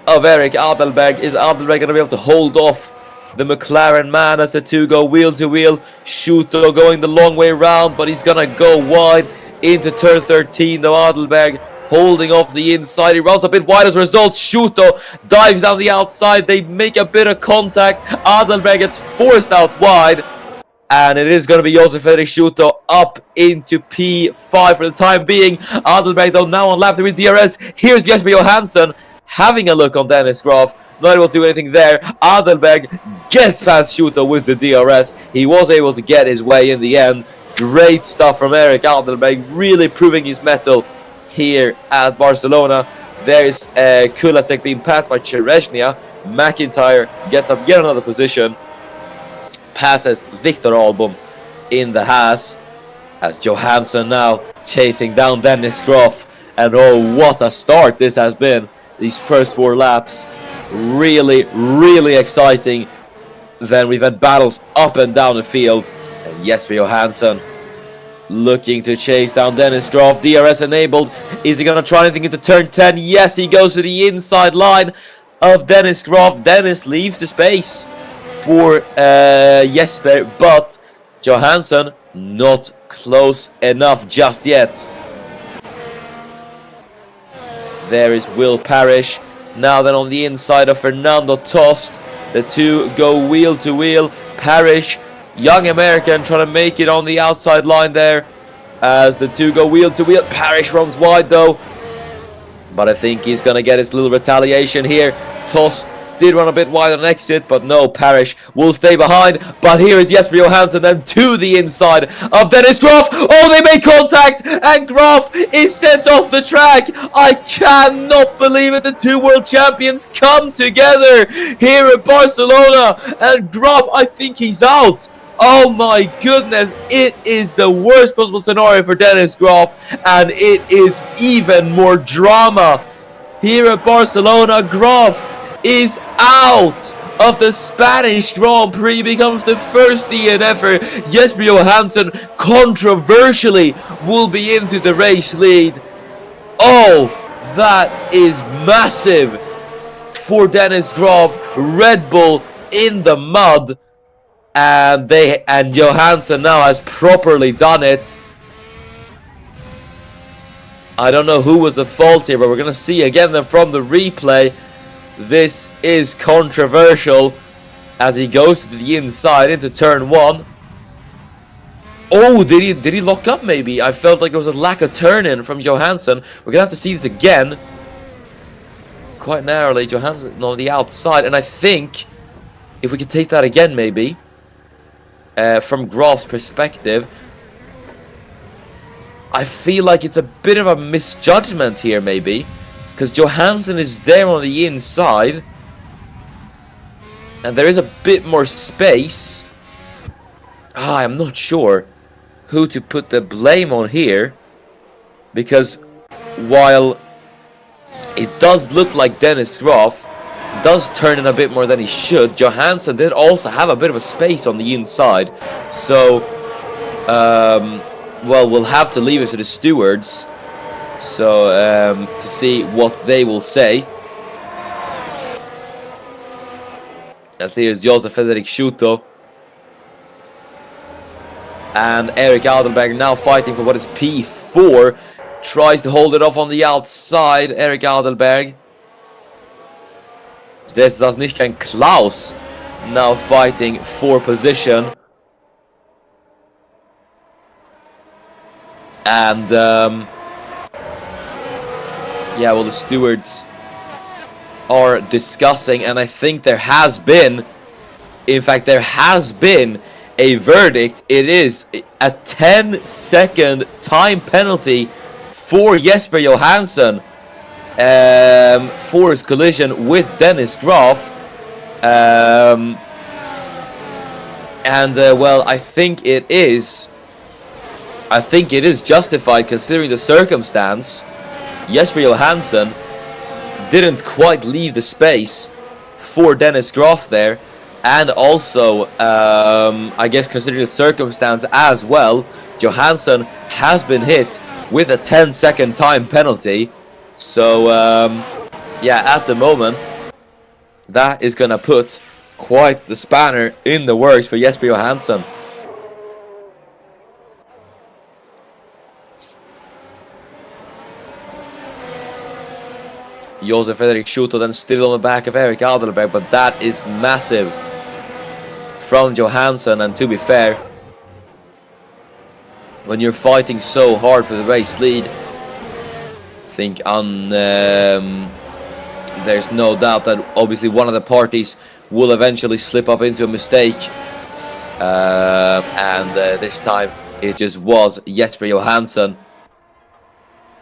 of Eric Adelberg. Is Adelberg going to be able to hold off the McLaren man as the two go wheel to wheel? Schuto going the long way round, but he's going to go wide into turn 13 though. Adelberg holding off the inside. He runs a bit wide as a result. Schuto dives down the outside. They make a bit of contact. Adelberg gets forced out wide. And it is going to be Josef Fredrik Schuto up into P5 for the time being. Adelberg though now on lap 3 with DRS. Here's Jesper Johansson having a look on Dennis Graf. Not able to do anything there. Adelberg gets past Schuto with the DRS. He was able to get his way in the end. Great stuff from Eric Adelberg. Really proving his mettle here at Barcelona. There's Kulasek being passed by Cherezhnia. McIntyre gets up yet another position. Passes Victor Albom in the Haas as Johansson now chasing down Dennis Graf. And oh, what a start this has been. These first 4 laps really, really exciting. Then we've had battles up and down the field, and Jesper Johansson looking to chase down Dennis Graf. DRS enabled. Is he going to try anything into turn 10? Yes, he goes to the inside line of Dennis Graf. Dennis leaves the space for Jesper, but Johansson not close enough just yet. There is Will Parrish. Now then on the inside of Fernando Tost. The two go wheel to wheel. Parrish, young American, trying to make it on the outside line there as the two go wheel to wheel. Parrish runs wide though, but I think he's going to get his little retaliation here. Tost did run a bit wide on exit, but no, Parrish will stay behind. But here is Jesper Johansson then to the inside of Dennis Graf. Oh, they make contact, and Graf is sent off the track. I cannot believe it. The two world champions come together here at Barcelona, and Graf, I think he's out. Oh my goodness, it is the worst possible scenario for Dennis Graf, and it is even more drama here at Barcelona. Graf is out of the Spanish Grand Prix, becomes the first DNFer. Jesper Johansson controversially will be into the race lead. Oh, that is massive for Dennis Graf. Red Bull in the mud, and Johansson now has properly done it. I don't know who was at fault here, but we're going to see again then from the replay. This is controversial as he goes to the inside into turn 1. Oh, did he lock up maybe? I felt like there was a lack of turn-in from Johansson. We're going to have to see this again. Quite narrowly, Johansson on the outside. And I think if we could take that again maybe, from Graf's perspective, I feel like it's a bit of a misjudgment here maybe. Because Johansson is there on the inside, and there is a bit more space. I'm not sure who to put the blame on here, because while it does look like Dennis Graf does turn in a bit more than he should, Johansson did also have a bit of a space on the inside. So, well, we'll have to leave it to the stewards. So, to see what they will say. As here's Josef Fredrik Schuto and Eric Adelberg now fighting for what is P4 tries to hold it off on the outside. Erik Adelberg. There's Zasniczka and Klaus now fighting for position. And yeah, well, the stewards are discussing, and I think there has been, in fact, there has been a verdict. It is a 10-second time penalty for Jesper Johansson for his collision with Dennis Graf. Well, I think it is justified considering the circumstance. Jesper Johansson didn't quite leave the space for Dennis Graf there, and also I guess considering the circumstance as well, Johansson has been hit with a 10-second time penalty. So yeah, at the moment that is gonna put quite the spanner in the works for Jesper Johansson. Josef Fredrik Schuto then still on the back of Erik Adelberg, but that is massive from Johansson. And to be fair, when you're fighting so hard for the race lead, I think there's no doubt that obviously one of the parties will eventually slip up into a mistake, and this time it just was Jesper Johansson.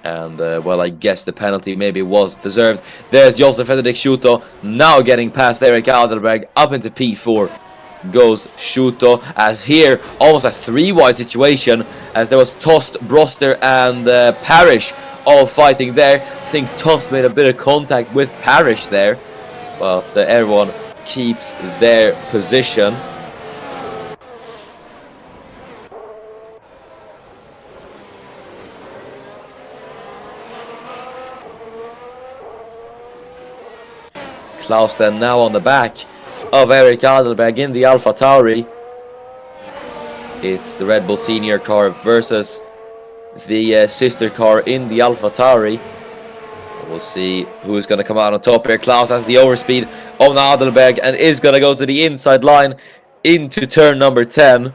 And well, I guess the penalty maybe was deserved. There's Josef Fredrik Schuto now getting past Erik Adelberg. Up into P4 goes Schuto, as here almost a 3-wide situation, as there was Tost, Broster and Parrish all fighting there. I think Tost made a bit of contact with Parrish there, but everyone keeps their position. Klaus then now on the back of Erik Adelberg in the Alpha Tauri. It's the Red Bull Senior car versus the sister car in the Alpha Tauri. We'll see who's going to come out on top here. Klaus has the overspeed on Adelberg and is going to go to the inside line into turn number 10.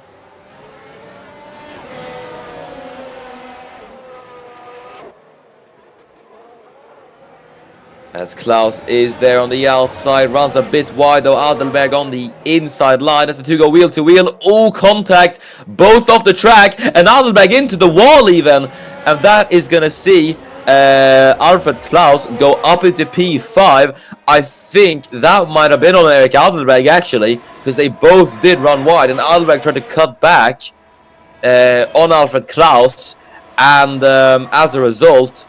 As Klaus is there on the outside, runs a bit wide though. Adelberg on the inside line as the two go wheel to wheel. Oh, contact both off the track, and Adelberg into the wall even, and that is gonna see Alfred Klaus go up into P5. I think that might have been on Erik Adelberg actually, because they both did run wide, and Adelberg tried to cut back on Alfred Klaus, and as a result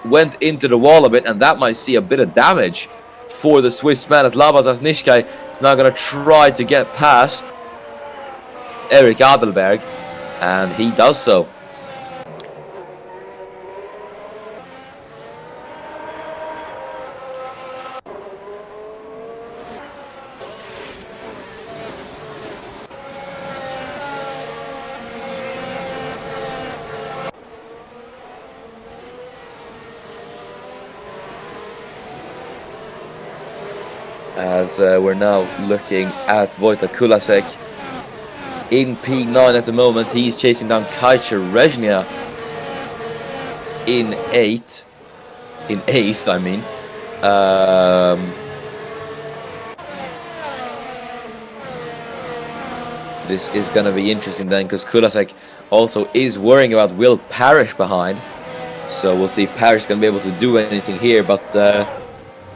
went into the wall a bit, and that might see a bit of damage for the Swiss man, as Zasniczka is now going to try to get past Erik Adelberg, and he does so. As we're now looking at Wojtek Kulasek in P9 at the moment. He's chasing down Kaicher Rezhnia in 8th, I mean. This is going to be interesting then, because Kulasek also is worrying about Will Parrish behind. So we'll see if Parrish is going to be able to do anything here, but I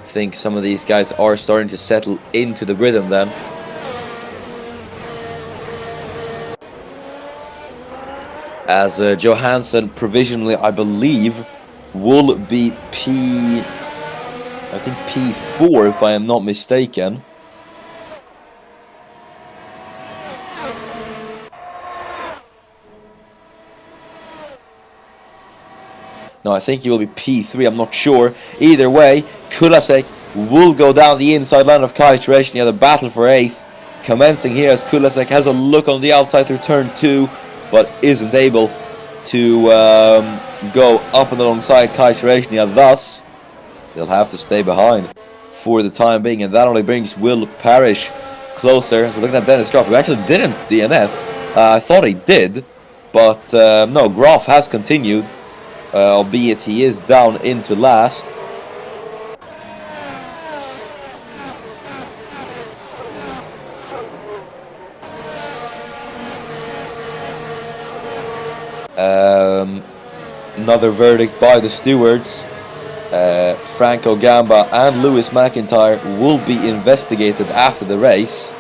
think some of these guys are starting to settle into the rhythm then. As Johansson provisionally, I believe, will be P4 if I am not mistaken. No, I think he will be P3, I'm not sure. Either way, Kulasek will go down the inside line of Kaicher Rezhnia. The battle for 8th commencing here as Kulasek has a look on the outside through turn 2, but isn't able to go up and alongside Kai Shereshnia. Thus, they'll have to stay behind for the time being, and that only brings Will Parrish closer. So we're looking at Dennis Groff, who actually didn't DNF. I thought he did, but no, Groff has continued, albeit he is down into last. Another verdict by the stewards. Franco Gamba and Lewis McIntyre will be investigated after the race,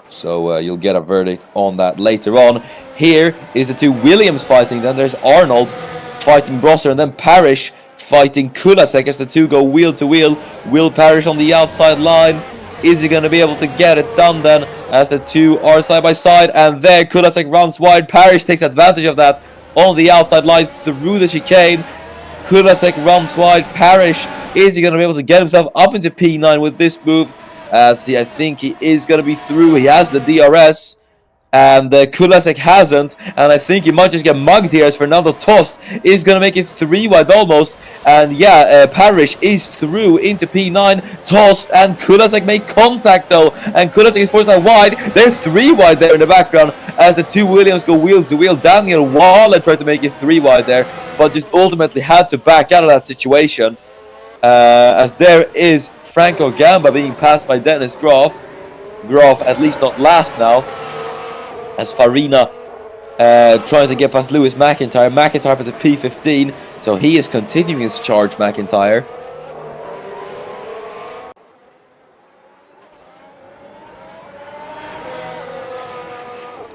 so you'll get a verdict on that later on. Here is the two Williams fighting. Then there's Arnold fighting Brosser, and then Parrish fighting Kulasek as the two go wheel to wheel. Will Parrish on the outside line. Is he going to be able to get it done then, as the two are side by side? And there Kulasek runs wide. Parrish takes advantage of that on the outside line through the chicane. Kulasek runs wide. Parrish, is he going to be able to get himself up into P9 with this move? I think he is going to be through. He has the DRS, and Kulasek hasn't, and I think he might just get mugged here as Fernando Tost is going to make it 3 wide almost. And yeah, Parrish is through into P9. Tost and Kulasek make contact though, and Kulasek is forced out wide. They're 3 wide there in the background as the two Williams go wheel to wheel. Daniel Waller tried to make it 3 wide there, but just ultimately had to back out of that situation, as there is Franco Gamba being passed by Dennis Groff. Groff at least not last now, as Farina trying to get past Lewis McIntyre. McIntyre at the P15, so he is continuing his charge, McIntyre.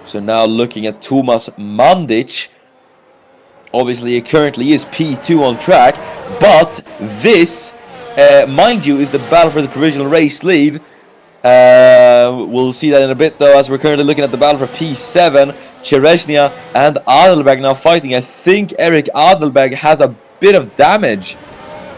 So now looking at Tomas Mandic. Obviously, he currently is P2 on track, but this, mind you, is the battle for the provisional race lead. We'll see that in a bit though, as we're currently looking at the battle for P7. Chereshnia and Adelberg now fighting. I think Eric Adelberg has a bit of damage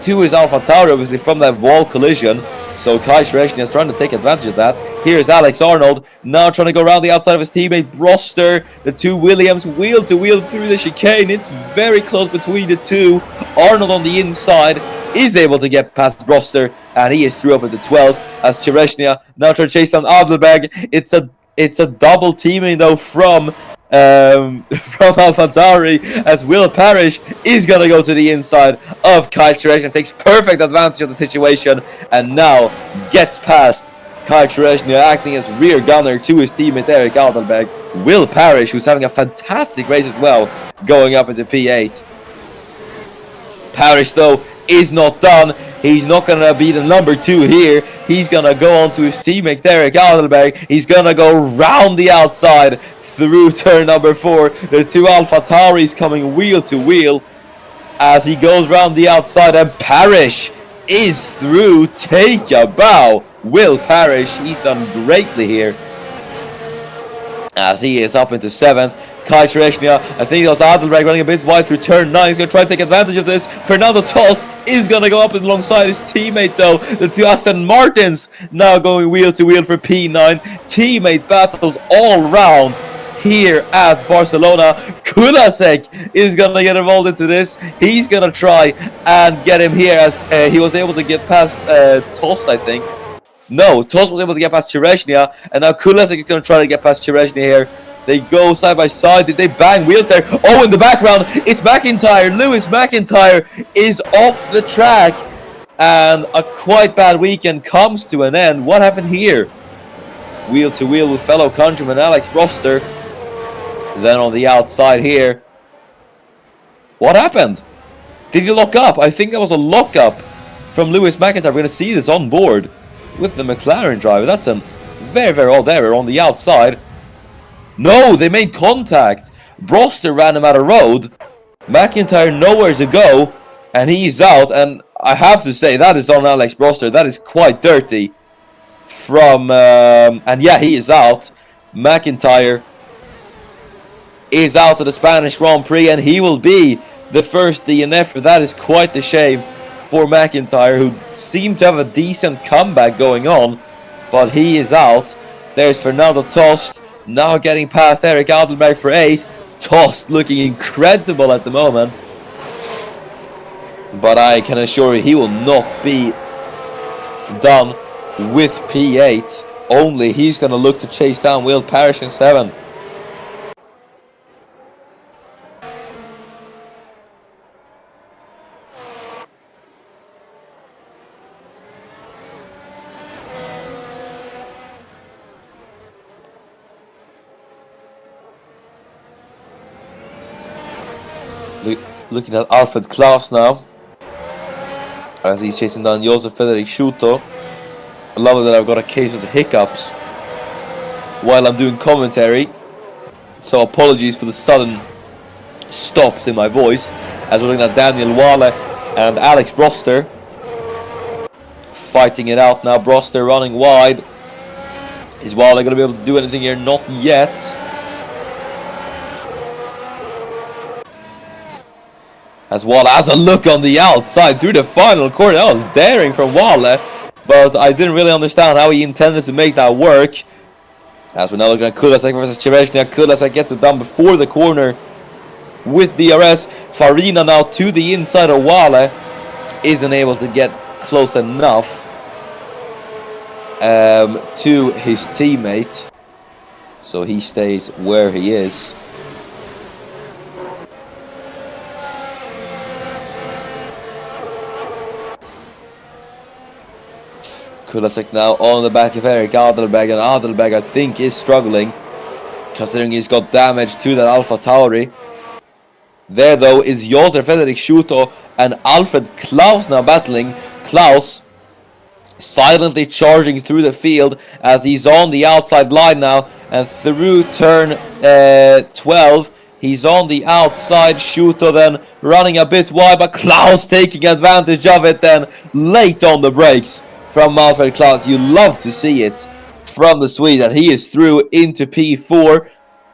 to his Alpha Tauri, obviously, from that wall collision. So Kai Chereshnia is trying to take advantage of that. Here's Alex Arnold, now trying to go around the outside of his teammate Broster. The two Williams wheel to wheel through the chicane. It's very close between the two. Arnold on the inside is able to get past Broster, and he is through up at the 12th as Chereshnia now trying to chase down Adelberg. It's a double teaming though from AlphaTauri, as Will Parrish is going to go to the inside of Kai Chereshnia, takes perfect advantage of the situation, and now gets past Kai Chereshnia, acting as rear gunner to his teammate Eric Adelberg. Will Parrish, who's having a fantastic race as well, going up into P8. Parrish though is not done. He's not going to be the number 2 here. He's going to go on to his teammate Eric Adelberg. He's going to go round the outside through turn number 4. The two AlphaTauris coming wheel to wheel as he goes round the outside, and Parrish is through. Take a bow. Will Parrish, he's done greatly here as he is up into 7th. Kai Chereshnia, I think that was Adelberg running a bit wide through turn 9. He's going to try to take advantage of this. Fernando Tost is going to go up alongside his teammate though. The two Aston Martins now going wheel to wheel for P9. Teammate battles all round here at Barcelona. Kulasek is going to get involved into this. He's going to try and get him here, as he was able to get past Tost, I think. No, Tost was able to get past Chereshnia, and now Kulasek is going to try to get past Chereshnia here. They go side by side. Did they bang wheels there? Oh, in the background, it's McIntyre. Lewis McIntyre is off the track, and a quite bad weekend comes to an end. What happened here? Wheel to wheel with fellow countryman Alex Broster. Then on the outside here, what happened? Did he lock up? I think that was a lockup from Lewis McIntyre. We're going to see this on board with the McLaren driver. That's a very, very odd error on the outside. No, they made contact. Broster ran him out of road. McIntyre nowhere to go, and he's out. And I have to say, that is on Alex Broster. That is quite dirty from... and yeah, he is out. McIntyre is out of the Spanish Grand Prix, and he will be the first DNF. That is quite the shame for McIntyre, who seemed to have a decent comeback going on, but he is out. So there's Fernando Tost, now getting past Eric Adelberg for 8th. Tost looking incredible at the moment. but I can assure you he will not be done with P8. Only he's going to look to chase down Will Parrish in 7th. Looking at Alfred Klaus now, as he's chasing down Josef Frederick Schuto. I love it that I've got a case of the hiccups while I'm doing commentary, so apologies for the sudden stops in my voice, as we're looking at Daniel Wale and Alex Broster fighting it out now. Broster running wide. Is Wale going to be able to do anything here? Not yet. As Wale has a look on the outside through the final corner. That was daring from Wale, but I didn't really understand how he intended to make that work. As we're now looking at Kulasek versus Chereshnia. Kulasek gets it done before the corner with DRS. Farina now to the inside of Wale. Isn't able to get close enough to his teammate. So he stays where he is. Kulasek now on the back of Erik Adelberg, and Adelberg I think is struggling, considering he's got damage to that Alpha Tauri. There though is Josef Frederick Schuto and Alfred Klaus now battling. Klaus silently charging through the field as he's on the outside line now, and through turn 12 he's on the outside. Schuto then running a bit wide, but Klaus taking advantage of it then late on the brakes from Alfred Klaus. You love to see it from the Swede, and he is through into P4.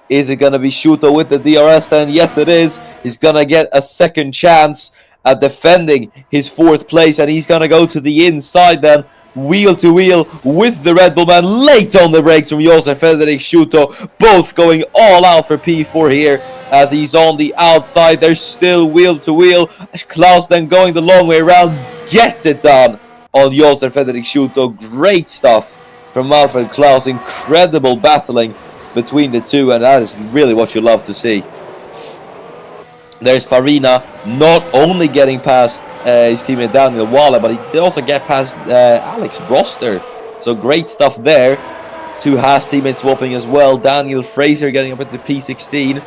Is it going to be Schuto with the DRS then? Yes it is. He's going to get a second chance at defending his 4th place, and he's going to go to the inside then, wheel to wheel with the Red Bull man. Late on the brakes from Josef Frederick Schuto, both going all out for P4 here as he's on the outside. They're still wheel to wheel. Klaus then going the long way around, gets it done on Josef Frederick Schuto. Great stuff from Alfred Klaus. Incredible battling between the two, and that is really what you love to see. There's Farina not only getting past his teammate Daniel Wale, but he did also get past Alex Broster. So great stuff there. 2 Haas teammates swapping as well. Daniel Fraser getting up into P16.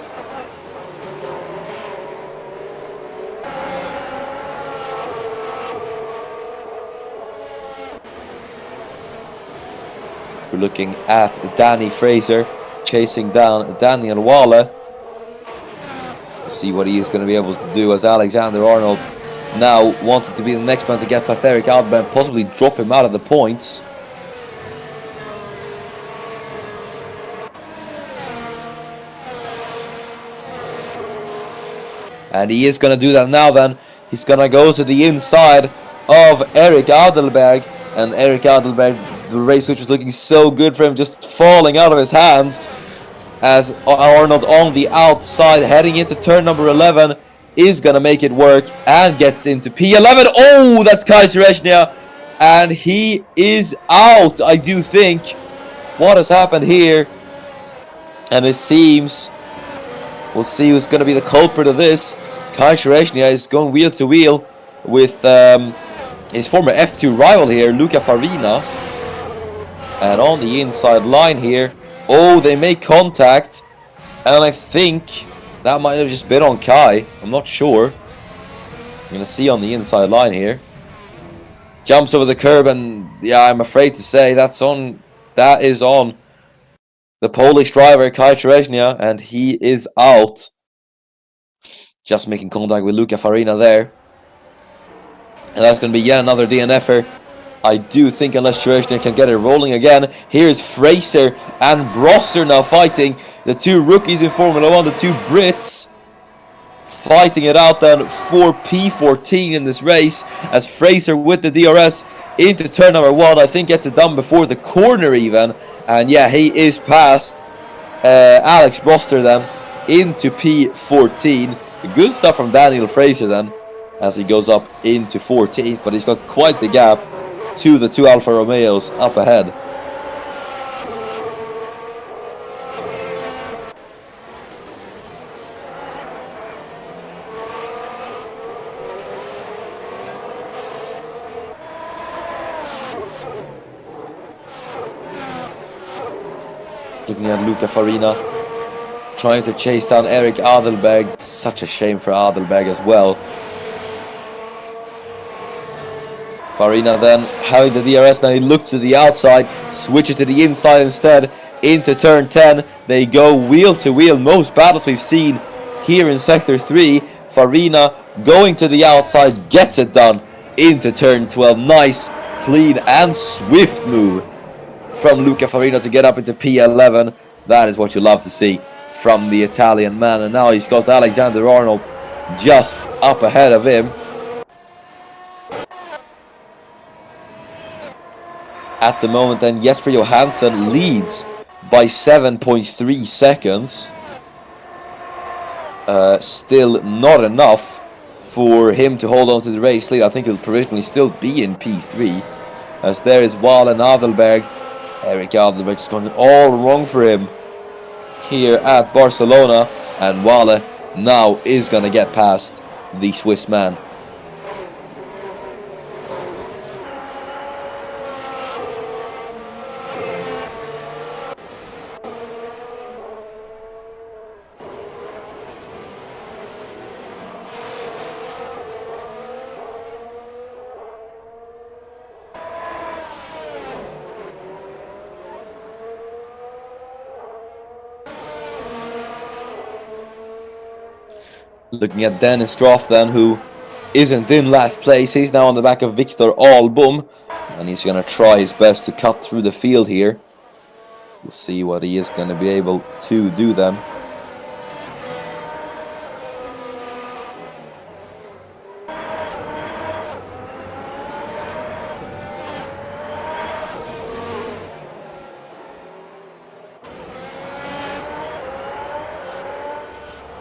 We're looking at Danny Fraser chasing down Daniel Wale. See what he is going to be able to do, as Alexander Arnold now wanted to be the next man to get past Erik Adelberg and possibly drop him out of the points. And he is going to do that now then. He's going to go to the inside of Erik Adelberg, and Erik Adelberg, the race which was looking so good for him, just falling out of his hands. As Arnold on the outside heading into turn number 11 is going to make it work and gets into P11. Oh, that's Kai Chereshnia, and he is out, I do think. What has happened here? And it seems, we'll see who's going to be the culprit of this. Kai Chereshnia is going wheel to wheel with his former F2 rival here, Luca Farina. And on the inside line here, oh, they make contact, and I think that might have just been on Kai. I'm not sure. I'm going to see on the inside line here. Jumps over the curb, and yeah, I'm afraid to say that is on the Polish driver, Kai Chereshnia, and he is out. Just making contact with Luca Farina there. And that's going to be yet another DNFer. I do think, unless Chereshnia can get it rolling again. Here's Fraser and Brosser now fighting. The 2 rookies in Formula 1, the 2 Brits, fighting it out then for P14 in this race, as Fraser with the DRS into turn number 1. I think gets it done before the corner even. And yeah, he is past Alex Broster then into P14. Good stuff from Daniel Fraser then. as he goes up into 14th, but he's got quite the gap to the two Alfa Romeos up ahead. Looking at Luca Farina, trying to chase down Eric Adelberg. Such a shame for Adelberg as well. Farina then having the DRS, now he looks to the outside, switches to the inside instead, into turn 10. They go wheel to wheel, most battles we've seen here in Sector 3. Farina going to the outside, gets it done into turn 12. Nice, clean and swift move from Luca Farina to get up into P11. That is what you love to see from the Italian man. And now he's got Alexander Arnold just up ahead of him. At the moment then, Jesper Johansson leads by 7.3 seconds. Still not enough for him to hold on to the race lead. I think he'll provisionally still be in P3. As there is Wall and Adelberg. Eric Adelberg is going all wrong for him here at Barcelona. And Wale now is going to get past the Swiss man. Looking at Dennis Groff then, who isn't in last place. He's now on the back of Victor Album, and he's going to try his best to cut through the field here. We'll see what he is going to be able to do then.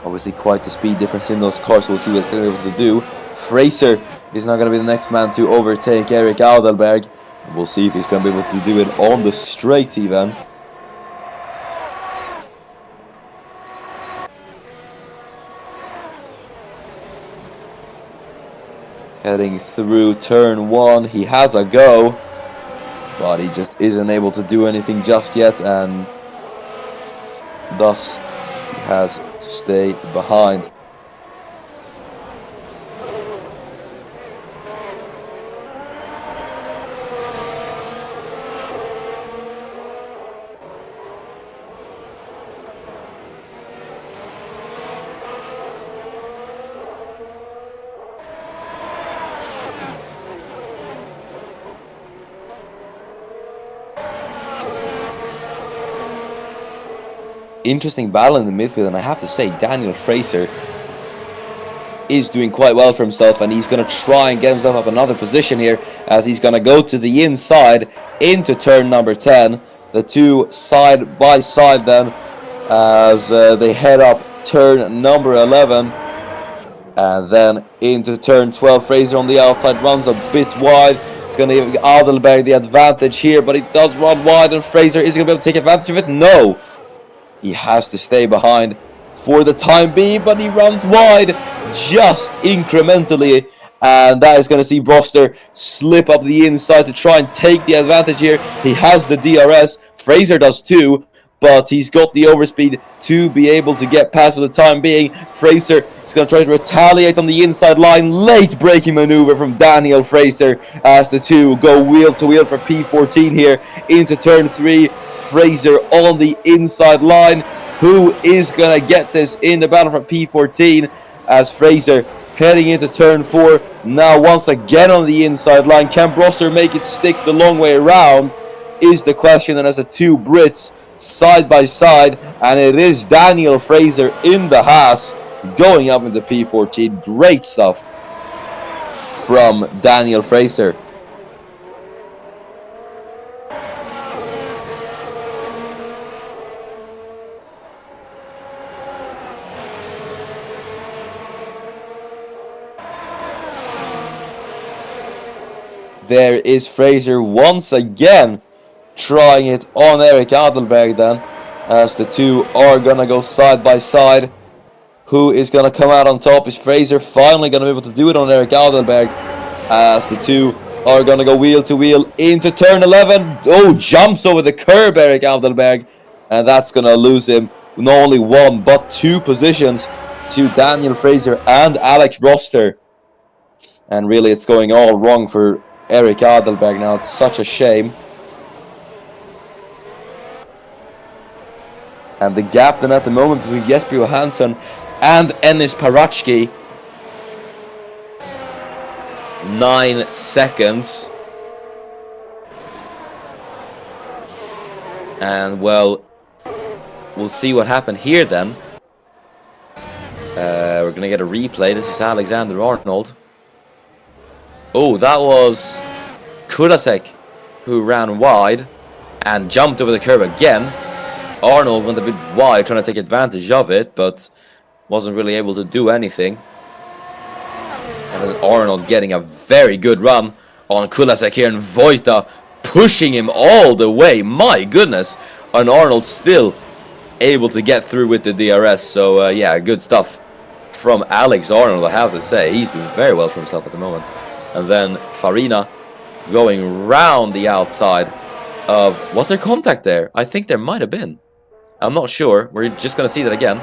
Obviously quite the speed difference in those cars, so we'll see what they're able to do. Fraser is now going to be the next man to overtake Eric Adelberg. And we'll see if he's going to be able to do it on the straight even. Heading through turn 1, he has a go, but he just isn't able to do anything just yet, and thus he has to stay behind. Interesting battle in the midfield, and I have to say Daniel Fraser is doing quite well for himself, and he's going to try and get himself up another position here as he's going to go to the inside into turn number 10. The two side by side then as they head up turn number 11, and then into turn 12. Fraser on the outside runs a bit wide. It's going to give Adelberg the advantage here, but he does run wide, and Fraser is going to be able to take advantage of it. No! He has to stay behind for the time being, but he runs wide just incrementally, and that is going to see Broster slip up the inside to try and take the advantage here. He has the DRS, Fraser does too, but he's got the overspeed to be able to get past for the time being. Fraser is going to try to retaliate on the inside line. Late braking maneuver from Daniel Fraser as the two go wheel to wheel for P14 here into turn 3. Fraser on the inside line. Who is going to get this in the battle for P14 as Fraser heading into turn 4. Now once again on the inside line. Can Broster make it stick the long way around is the question. And as the two Brits side by side, and it is Daniel Fraser in the Haas going up into P14. Great stuff from Daniel Fraser. There is Fraser once again trying it on Erik Adelberg then, as the two are gonna go side by side. Who is gonna come out on top? Is Fraser finally gonna be able to do it on Erik Adelberg, as the two are gonna go wheel to wheel into turn 11. Oh, jumps over the curb, Erik Adelberg, and that's gonna lose him not only one but 2 positions to Daniel Fraser and Alex Broster. And really, it's going all wrong for Erik Adelberg now. It's such a shame. And the gap then at the moment between Jesper Johansson and Enis Parachki, 9 seconds. And well, we'll see what happened here then. We're gonna get a replay. This is Alexander Arnold. Oh, that was Kulasek who ran wide and jumped over the curb again. Arnold went a bit wide, trying to take advantage of it, but wasn't really able to do anything. And then Arnold getting a very good run on Kulasek here, and Vojta pushing him all the way. My goodness. And Arnold still able to get through with the DRS. So, yeah, good stuff from Alex Arnold, I have to say. He's doing very well for himself at the moment. And then Farina going round the outside of... Was there contact there? I think there might have been. I'm not sure. We're just going to see that again.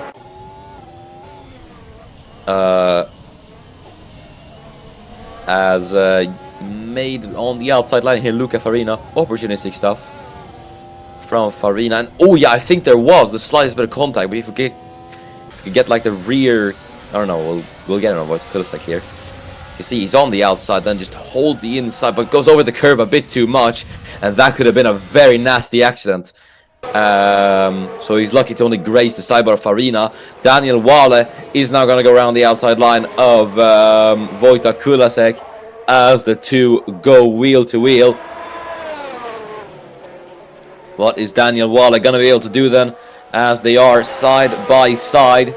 As made on the outside line here, Luca Farina. Opportunistic stuff from Farina. And oh yeah, I think there was the slightest bit of contact. But if we get like the rear... I don't know, we'll get it on Kulasek here. You see, he's on the outside, then just holds the inside, but goes over the curb a bit too much. And that could have been a very nasty accident. So he's lucky to only graze the sidebar of Farina. Daniel Wale is now going to go around the outside line of Vojta Kulasek as the two go wheel to wheel. What is Daniel Wale going to be able to do then, as they are side by side?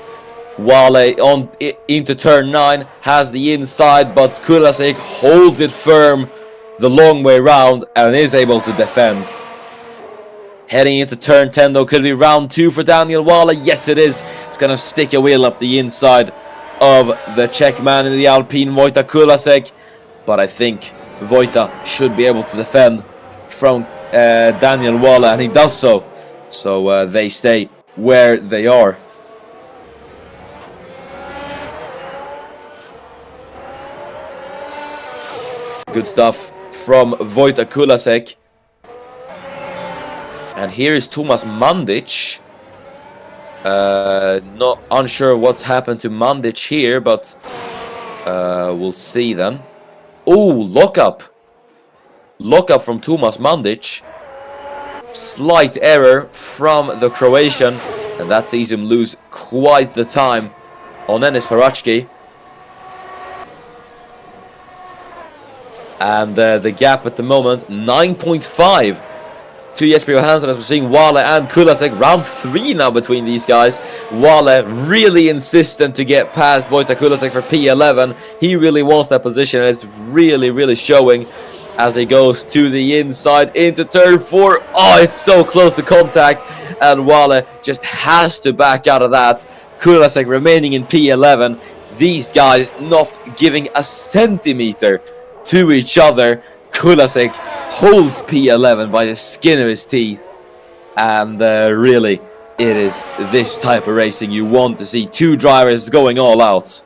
Wale on into turn 9 has the inside, but Kulasek holds it firm the long way round and is able to defend. Heading into turn 10 though, could it be round 2 for Daniel Wale? Yes it is. It's going to stick a wheel up the inside of the Czech man in the Alpine, Vojta Kulasek. But I think Vojta should be able to defend from Daniel Wale, and he does so. So they stay where they are. Good stuff from Vojta Kulasek. And here is Tomas Mandic. Not unsure what's happened to Mandic here, but we'll see then. Oh, lockup. Lockup from Tomas Mandic. Slight error from the Croatian, and that sees him lose quite the time on Enis Parachki. And the gap at the moment, 9.5 to Jesper Johansson, as we're seeing Wale and Kulasek. Round 3 now between these guys. Wale really insistent to get past Vojta Kulasek for P11. He really wants that position, and it's really showing as he goes to the inside into turn 4. Oh, it's so close to contact, and Wale just has to back out of that. Kulasek remaining in P11. These guys not giving a centimeter to each other. Kulasek holds P11 by the skin of his teeth, and really it is this type of racing you want to see. Two drivers going all out.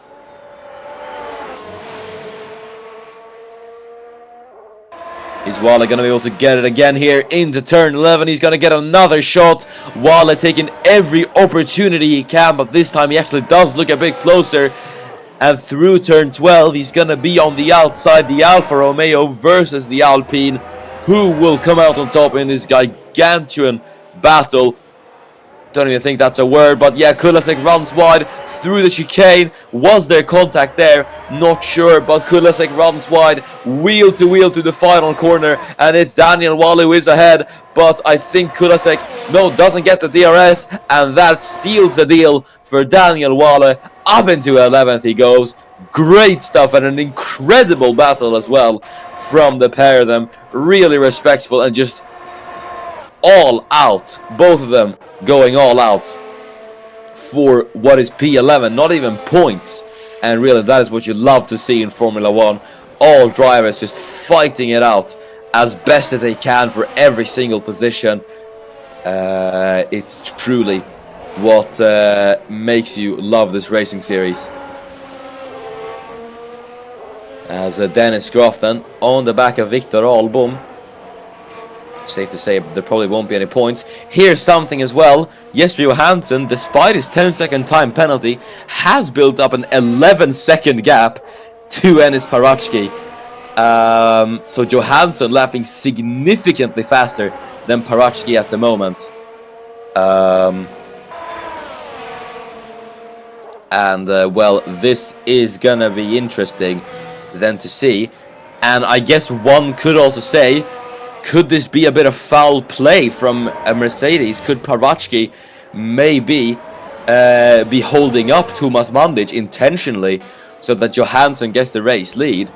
Is Wale going to be able to get it again here into turn 11? He's going to get another shot. Wale taking every opportunity he can, but this time he actually does look a bit closer. And through turn 12, he's going to be on the outside, the Alfa Romeo versus the Alpine. Who will come out on top in this gargantuan battle? Don't even think that's a word, but yeah, Kulasek runs wide through the chicane. Was there contact there? Not sure, but Kulasek runs wide, wheel to wheel to the final corner, and it's Daniel Wale who is ahead. But I think Kulasek, no, doesn't get the DRS, and that seals the deal for Daniel Wale. Up into 11th he goes. Great stuff, and an incredible battle as well from the pair of them. Really respectful and just all out. Both of them going all out for what is P11, not even points. And really, that is what you love to see in Formula 1. All drivers just fighting it out as best as they can for every single position. It's truly what makes you love this racing series. As Dennis Grafton on the back of Victor Albom. Safe to say there probably won't be any points. Here's something as well. Jesper Johansson, despite his 10-second time penalty, has built up an 11-second gap to Enis Paratsky. So Johansson lapping significantly faster than Paratsky at the moment. Well, this is gonna be interesting then to see. And I guess one could also say, could this be a bit of foul play from a Mercedes? Could Paratsky maybe be holding up Thomas Mandic intentionally so that Johansson gets the race lead?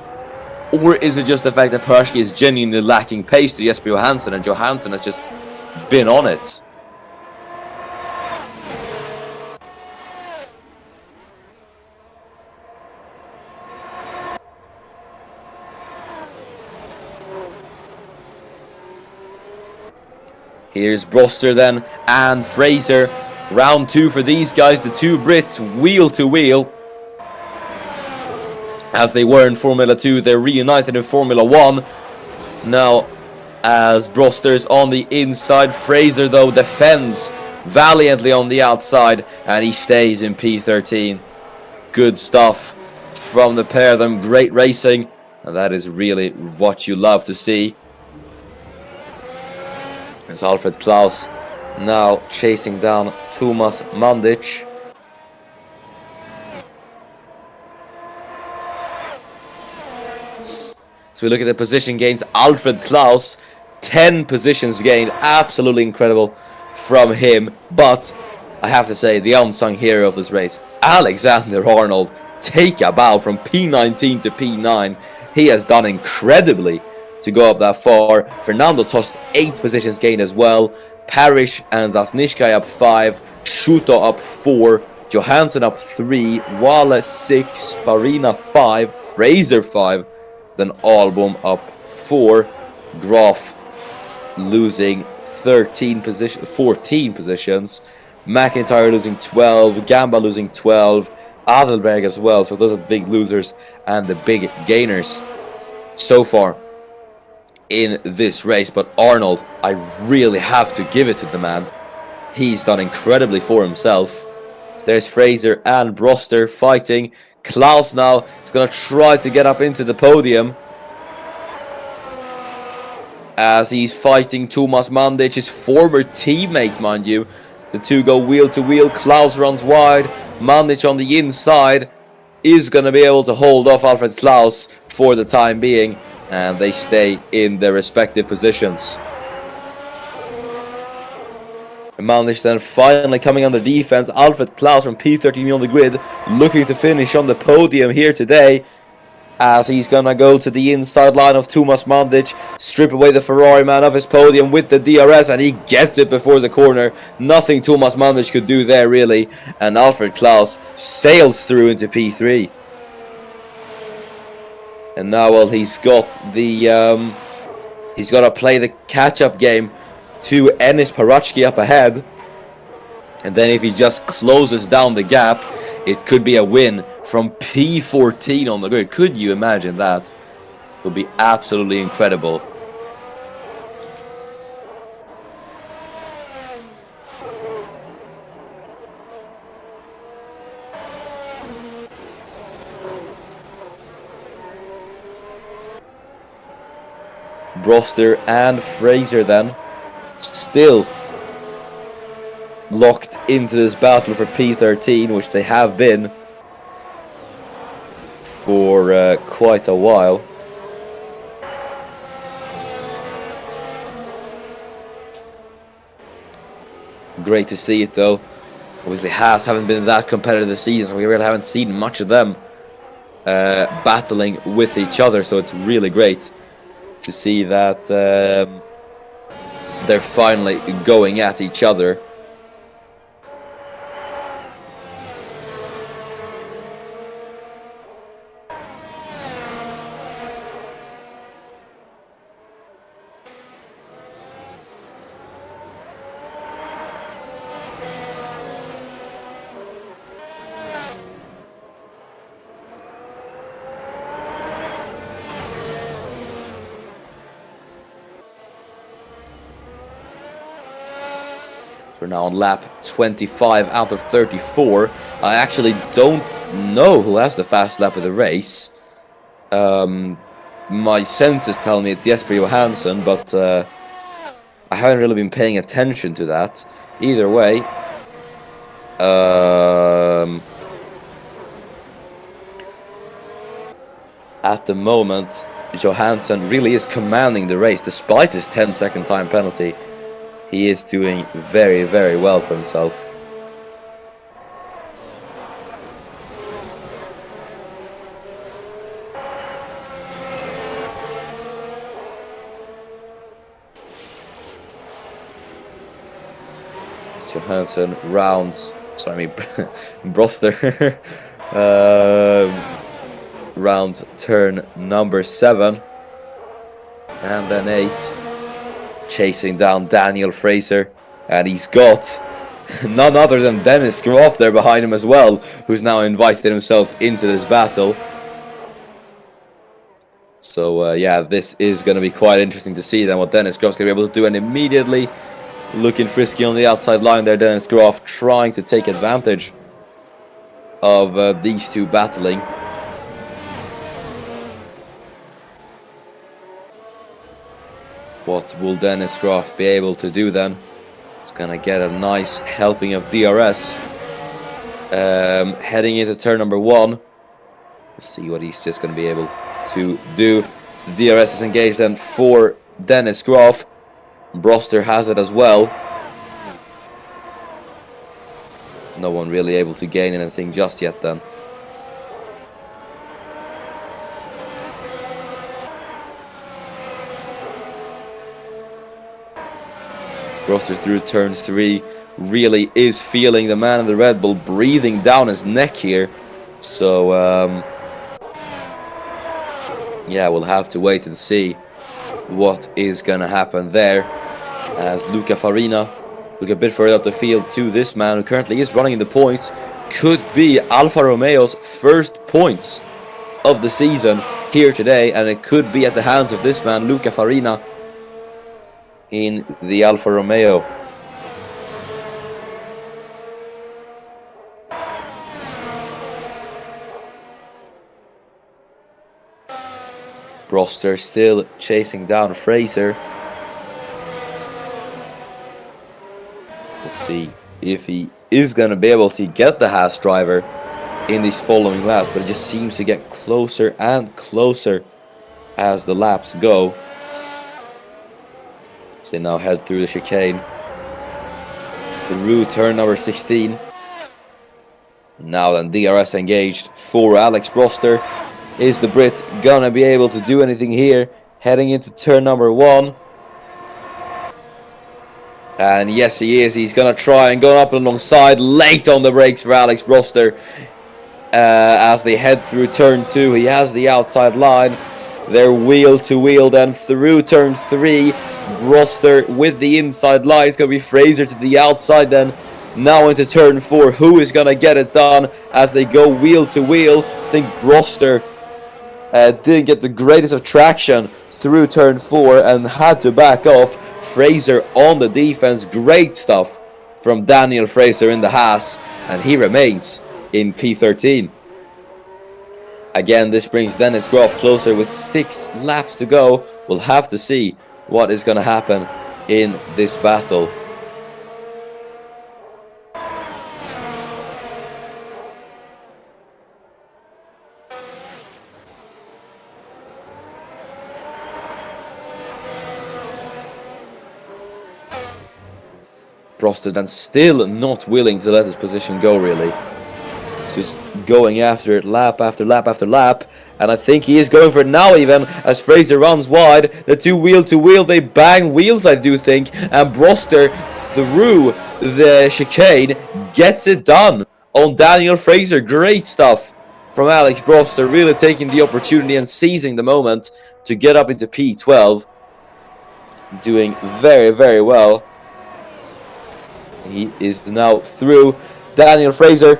Or is it just the fact that Paratsky is genuinely lacking pace to Jesper Johansson and Johansson has just been on it? Here's Broster then, and Fraser. Round 2 for these guys, the two Brits, wheel to wheel. As they were in Formula 2, they're reunited in Formula 1. Now, as Broster's on the inside, Fraser, though, defends valiantly on the outside, and he stays in P13. Good stuff from the pair of them, great racing, and that is really what you love to see. As Alfred Klaus now chasing down Thomas Mandic. So we look at the position gains. Alfred Klaus, 10 positions gained. Absolutely incredible from him. But I have to say, the unsung hero of this race, Alexander Arnold, take a bow from P19 to P9. He has done incredibly to go up that far. Fernando Tost, 8 positions gained as well. Parrish and Zasnishkai up 5. Shuto up 4. Johansson up 3. Wale 6. Farina 5. Fraser 5. Then Albom up 4. Graf losing 14 positions. McIntyre losing 12. Gamba losing 12. Adelberg as well. So those are the big losers and the big gainers so far in this race. But Arnold, I really have to give it to the man. He's done incredibly for himself. So there's Fraser and Broster fighting. Klaus now is going to try to get up into the podium as he's fighting Thomas Mandic, his former teammate, mind you. The two go wheel to wheel. Klaus runs wide. Mandic on the inside is going to be able to hold off Alfred Klaus for the time being, and they stay in their respective positions. Mandic then finally coming under defense. Alfred Klaus from P13 on the grid, looking to finish on the podium here today, as he's gonna go to the inside line of Thomas Mandic, strip away the Ferrari man of his podium with the DRS, and he gets it before the corner. Nothing Thomas Mandic could do there really, and Alfred Klaus sails through into P3. And now, well, he's got to play the catch-up game to Enis Paratsky up ahead, and then if he just closes down the gap, it could be a win from P14 on the grid. Could you imagine that? It would be absolutely incredible. Broster and Fraser then still locked into this battle for P13, which they have been for quite a while. Great to see it though. Obviously, Haas haven't been that competitive this season, so we really haven't seen much of them battling with each other. So it's really great to see that they're finally going at each other. We're now on lap 25 out of 34. I actually don't know who has the fast lap of the race. My senses tell me it's Jesper Johansson, but I haven't really been paying attention to that. Either way, at the moment, Johansson really is commanding the race, despite his 10-second time penalty. He is doing very, very well for himself. Johansson Broster rounds turn number 7 and then 8, chasing down Daniel Fraser, and he's got none other than Dennis Groff there behind him as well, who's now invited himself into this battle. So yeah, this is going to be quite interesting to see then what Dennis Groff's going to be able to do, and immediately looking frisky on the outside line there, Dennis Groff trying to take advantage of these two battling. What will Dennis Groff be able to do then? He's going to get a nice helping of DRS. Heading into turn number 1. Let's see what he's just going to be able to do. So the DRS is engaged then for Dennis Groff. Broster has it as well. No one really able to gain anything just yet then. Broster through turn 3 really is feeling the man in the Red Bull breathing down his neck here. So yeah, we'll have to wait and see what is going to happen there, as Luca Farina look a bit further up the field to this man who currently is running in the points. Could be Alfa Romeo's first points of the season here today, and it could be at the hands of this man, Luca Farina, in the Alfa Romeo. Broster still chasing down Fraser. We'll see if he is going to be able to get the Haas driver in these following laps, but it just seems to get closer and closer as the laps go. So they now head through the chicane, through turn number 16. Now then, DRS engaged for Alex Broster. Is the Brit gonna be able to do anything here? Heading into turn number 1. And yes, he is. He's gonna try and go up alongside. Late on the brakes for Alex Broster. As they head through turn 2. He has the outside line. They're wheel to wheel then through turn 3. Broster with the inside line. It's going to be Fraser to the outside then. Now into turn 4. Who is going to get it done as they go wheel to wheel? I think Broster didn't get the greatest of traction through turn 4 and had to back off. Fraser on the defense. Great stuff from Daniel Fraser in the Haas. And he remains in P13. Again, this brings Dennis Groff closer with 6 laps to go. We'll have to see what is going to happen in this battle. Broster then still not willing to let his position go, really. He's just going after it lap after lap after lap. And I think he is going for it now even, as Fraser runs wide. The two wheel to wheel, they bang wheels, I do think. And Broster, through the chicane, gets it done on Daniel Fraser. Great stuff from Alex Broster, really taking the opportunity and seizing the moment to get up into P12. Doing very, very well. He is now through Daniel Fraser,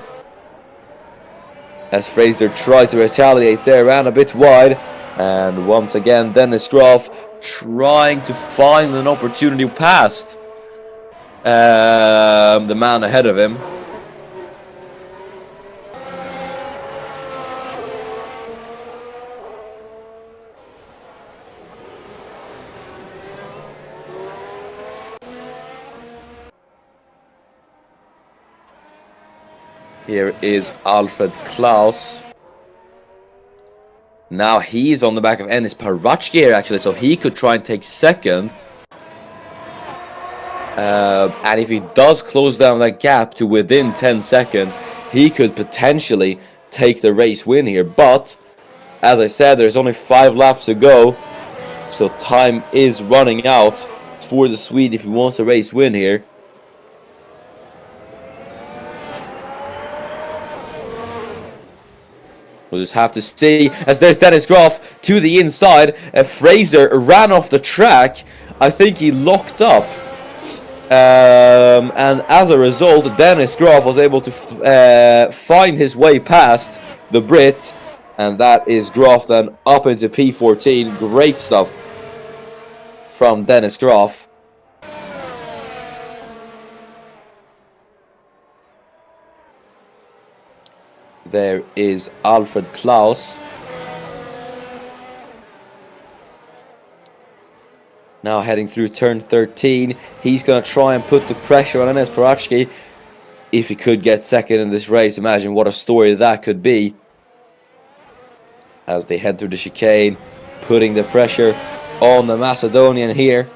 as Fraser tried to retaliate there, ran a bit wide. And once again, Dennis Groff trying to find an opportunity past the man ahead of him. Here is Alfred Klaus. Now he's on the back of Enis Parachki here, actually, so he could try and take second. And if he does close down that gap to within 10 seconds, he could potentially take the race win here. But, as I said, there's only 5 laps to go, so time is running out for the Swede if he wants a race win here. We'll just have to see, as there's Dennis Groff to the inside. Fraser ran off the track. I think he locked up. And as a result, Dennis Groff was able to find his way past the Brit. And that is Groff then up into P14. Great stuff from Dennis Groff. There is Alfred Klaus. Now heading through turn 13. He's going to try and put the pressure on Enis Parachki. If he could get second in this race, imagine what a story that could be. As they head through the chicane, putting the pressure on the Macedonian here.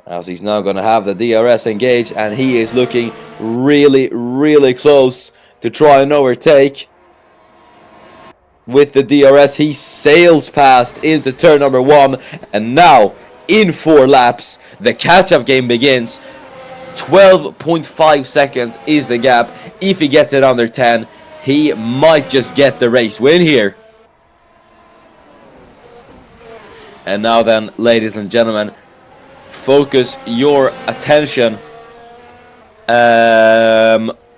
As he's now going to have the DRS engaged, and he is looking really, really close to try and overtake. With the DRS, he sails past into turn number 1, and now in 4 laps the catch-up game begins. 12.5 seconds is the gap. If he gets it under 10, he might just get the race win here. And now then, ladies and gentlemen, focus your attention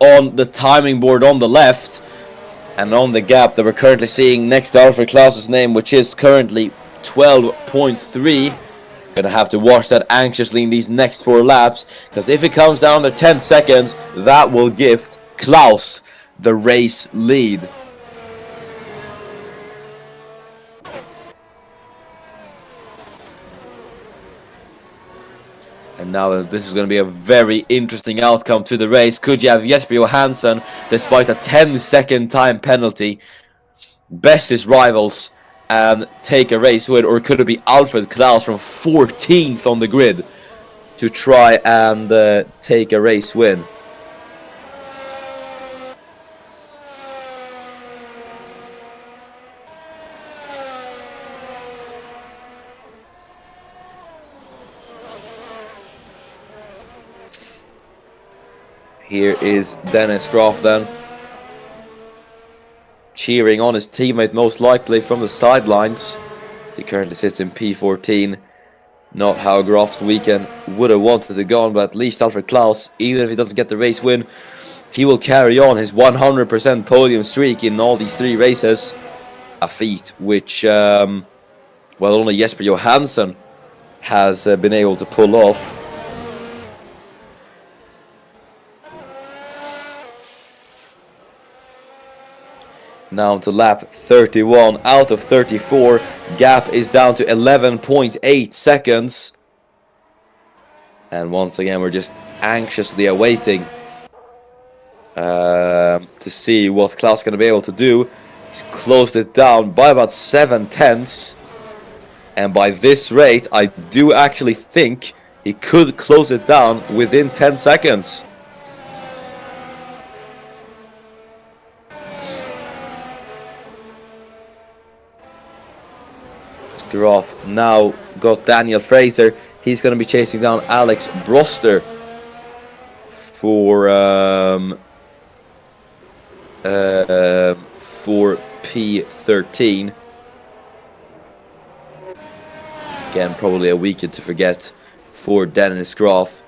on the timing board on the left and on the gap that we're currently seeing next to Alfred Klaus's name, which is currently 12.3. Gonna have to watch that anxiously in these next 4 laps, because if it comes down to 10 seconds, that will gift Klaus the race lead. And now this is going to be a very interesting outcome to the race. Could you have Jesper Johansson, despite a 10-second time penalty, best his rivals and take a race win? Or could it be Alfred Klaus from 14th on the grid to try and take a race win? Here is Dennis Groff then, cheering on his teammate most likely from the sidelines. He currently sits in P14. Not how Groff's weekend would have wanted to go on, but at least Alfred Klaus, even if he doesn't get the race win, he will carry on his 100% podium streak in all these 3 races. A feat which, well, only Jesper Johansson has been able to pull off. Now to lap 31 out of 34. Gap is down to 11.8 seconds. And once again, we're just anxiously awaiting to see what Klaus is going to be able to do. He's closed it down by about 7 tenths. And by this rate, I do actually think he could close it down within 10 seconds. Groff now got Daniel Fraser. He's going to be chasing down Alex Broster for P13. Again, probably a weekend to forget for Dennis Groff.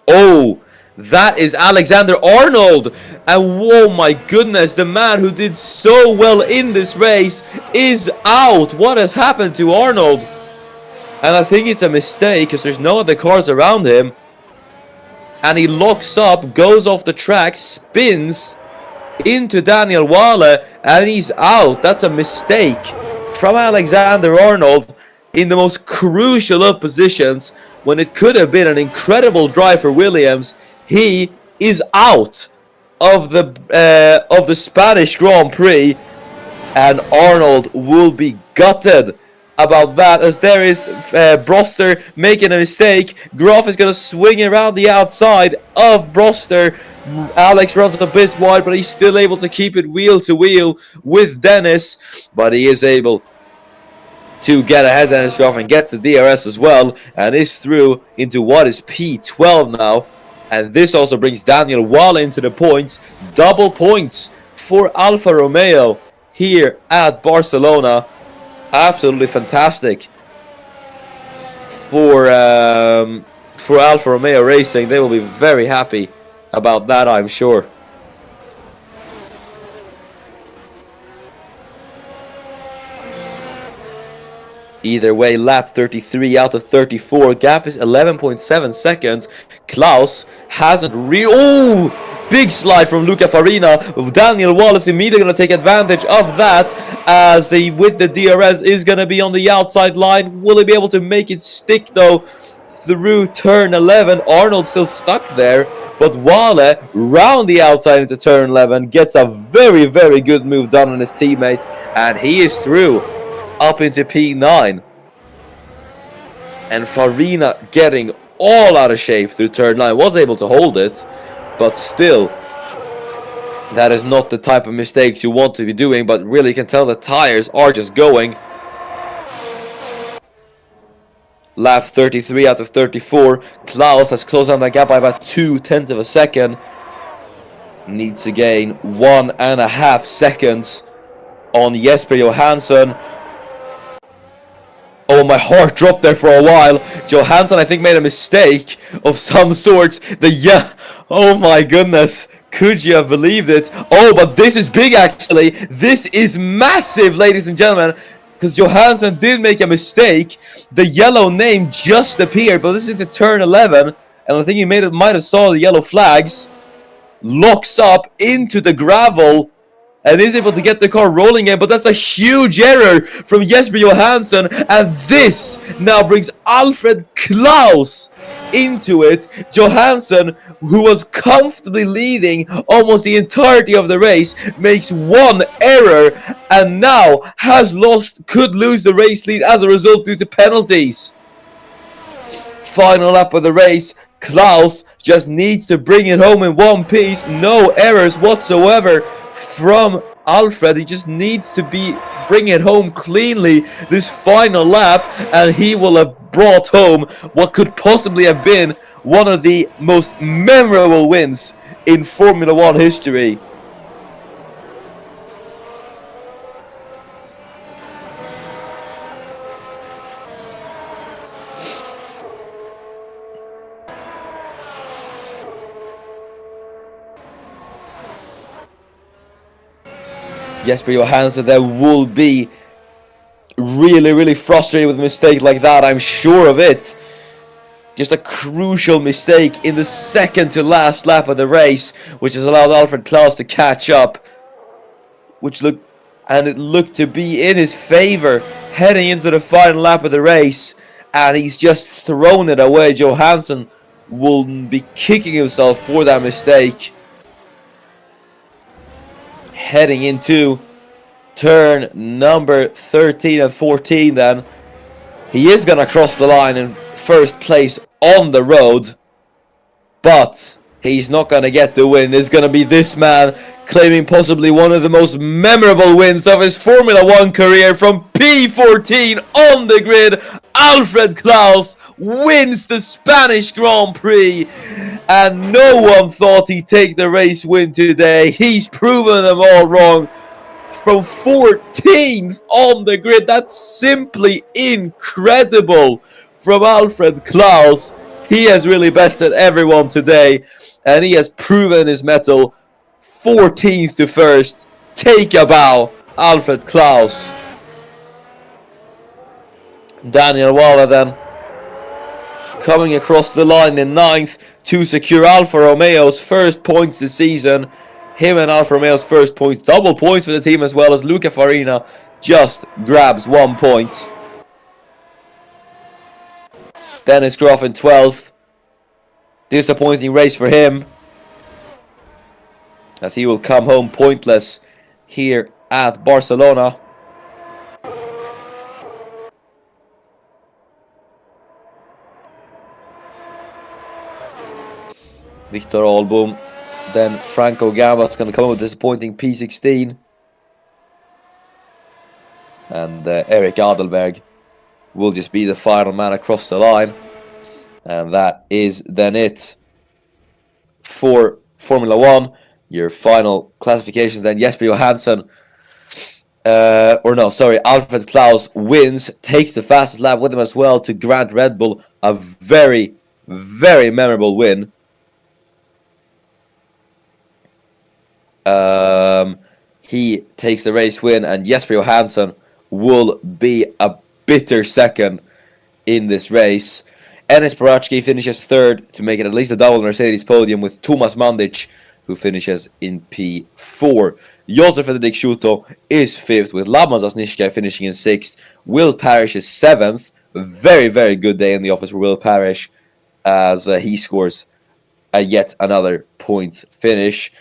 Oh! That is Alexander Arnold, and oh my goodness, the man who did so well in this race is out. What has happened to Arnold? And I think it's a mistake because there's no other cars around him. And he locks up, goes off the track, spins into Daniel Wale, and he's out. That's a mistake from Alexander Arnold in the most crucial of positions when it could have been an incredible drive for Williams. He is out of the Spanish Grand Prix, and Arnold will be gutted about that, as there is Broster making a mistake. Groff is going to swing around the outside of Broster. Alex runs a bit wide, but he's still able to keep it wheel to wheel with Dennis, but he is able to get ahead of Dennis Groff and get to DRS as well, and is through into what is P12 now. And this also brings Daniel Wale into the points. Double points for Alfa Romeo here at Barcelona. Absolutely fantastic for Alfa Romeo Racing. They will be very happy about that, I'm sure. Either way, lap 33 out of 34. Gap is 11.7 seconds. Klaus hasn't oh! Big slide from Luca Farina. Daniel Wallace immediately going to take advantage of that, as he, with the DRS, is going to be on the outside line. Will he be able to make it stick, though, through turn 11? Arnold still stuck there, but Wale, round the outside into turn 11, gets a very, very good move done on his teammate, and he is through up into P9. And Farina getting all out of shape through turn 9. Was able to hold it, but still, that is not the type of mistakes you want to be doing. But really, you can tell the tires are just going. Lap 33 out of 34. Klaus has closed down that gap by about 0.2 of a second. Needs to gain 1.5 seconds on Jesper Johansson. Oh, my heart dropped there for a while. Johansson, I think, made a mistake of some sorts. Oh my goodness. Could you have believed it? Oh, but this is big, actually. This is massive, ladies and gentlemen, because Johansson did make a mistake. The yellow name just appeared, but this is into turn 11, and I think he might have saw the yellow flags. Locks up into the gravel and is able to get the car rolling in, but that's a huge error from Jesper Johansson, and this now brings Alfred Klaus into it. Johansson, who was comfortably leading almost the entirety of the race, makes one error and now could lose the race lead as a result due to penalties. Final lap of the race, Klaus just needs to bring it home in one piece. No errors whatsoever from Alfred. He just needs to bring it home cleanly this final lap, and he will have brought home what could possibly have been one of the most memorable wins in Formula 1 history. Jesper Johansson there will be really, really frustrated with a mistake like that. I'm sure of it. Just a crucial mistake in the second to last lap of the race, which has allowed Alfred Klaus to catch up, it looked to be in his favor heading into the final lap of the race, and he's just thrown it away. Johansson will be kicking himself for that mistake. heading into turn number 13 and 14 then. He is going to cross the line in first place on the road, but he's not going to get the win. It's going to be this man claiming possibly one of the most memorable wins of his Formula 1 career from P14 on the grid. Alfred Klaus wins the Spanish Grand Prix, and no one thought he'd take the race win today. He's proven them all wrong. From 14th on the grid, that's simply incredible from Alfred Klaus. He has really bested everyone today, and he has proven his mettle. 14th to 1st. Take a bow, Alfred Klaus. Daniel Waller then coming across the line in 9th to secure Alfa Romeo's first points this season. Him and Alfa Romeo's first points, double points for the team, as well as Luca Farina just grabs 1 point. Dennis Groff in 12th. Disappointing race for him, as he will come home pointless here at Barcelona. Victor Album. Then Franco Gamba is going to come up with disappointing P16. And Eric Adelberg will just be the final man across the line. And that is then it for Formula 1. Your final classifications then. Jesper Johansson, Alfred Klaus wins, takes the fastest lap with him as well to grant Red Bull a very, very memorable win. He takes the race win, and Jesper Johansson will be a bitter second in this race. Enes Barachki finishes 3rd to make it at least a double Mercedes podium, with Thomas Mandic, who finishes in P4. Josef Fredrik Schuto is 5th, with Laban Zasnishka finishing in 6th. Will Parrish is 7th. Very, very good day in the office for Will Parrish, as he scores a yet another points finish.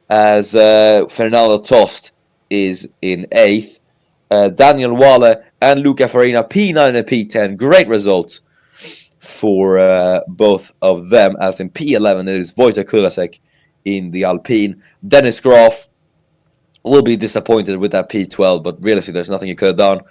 As Fernando Tost is in 8th. Daniel Waller and Luca Farina P9 and P10. Great results for both of them. As in P11 it is Wojtek Kulasek in the Alpine. Dennis Groff will be disappointed with that P12, but realistically there's nothing he could have done.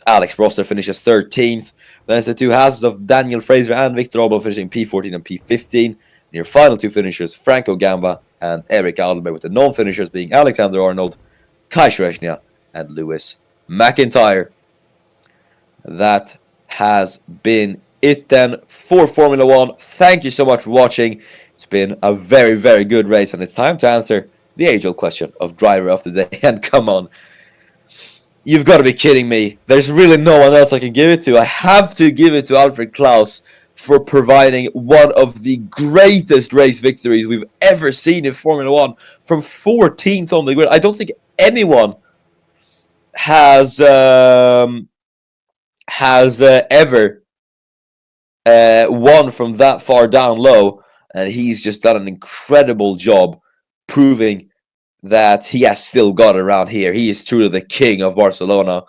Alex Broster finishes 13th. Then it's the two houses of Daniel Fraser and Victor Albo finishing P14 and P15. And your final two finishers, Franco Gamba and Eric Adelberg, with the non-finishers being Alexander Arnold, Kai Shreshnia, and Lewis McIntyre. That has been it then for Formula 1. Thank you so much for watching. It's been a very, very good race, and it's time to answer the age-old question of driver of the day. And come on, you've got to be kidding me. There's really no one else I can give it to. I have to give it to Alfred Klaus for providing one of the greatest race victories we've ever seen in Formula 1 from 14th on the grid. I don't think anyone has ever won from that far down low, and he's just done an incredible job proving that he has still got it around here. He is truly the king of Barcelona,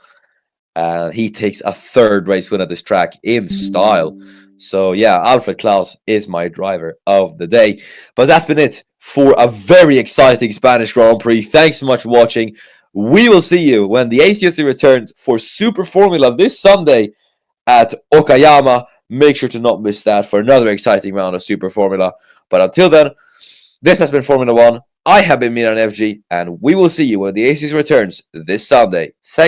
and he takes a 3rd race win at this track in style. So yeah, Alfred Klaus is my driver of the day. But that's been it for a very exciting Spanish Grand Prix. Thanks so much for watching. We will see you when the ACSC returns for Super Formula this Sunday at Okayama. Make sure to not miss that for another exciting round of Super Formula. But until then, this has been Formula 1. I have been Miran FG, and we will see you when the ACSC returns this Sunday. Thank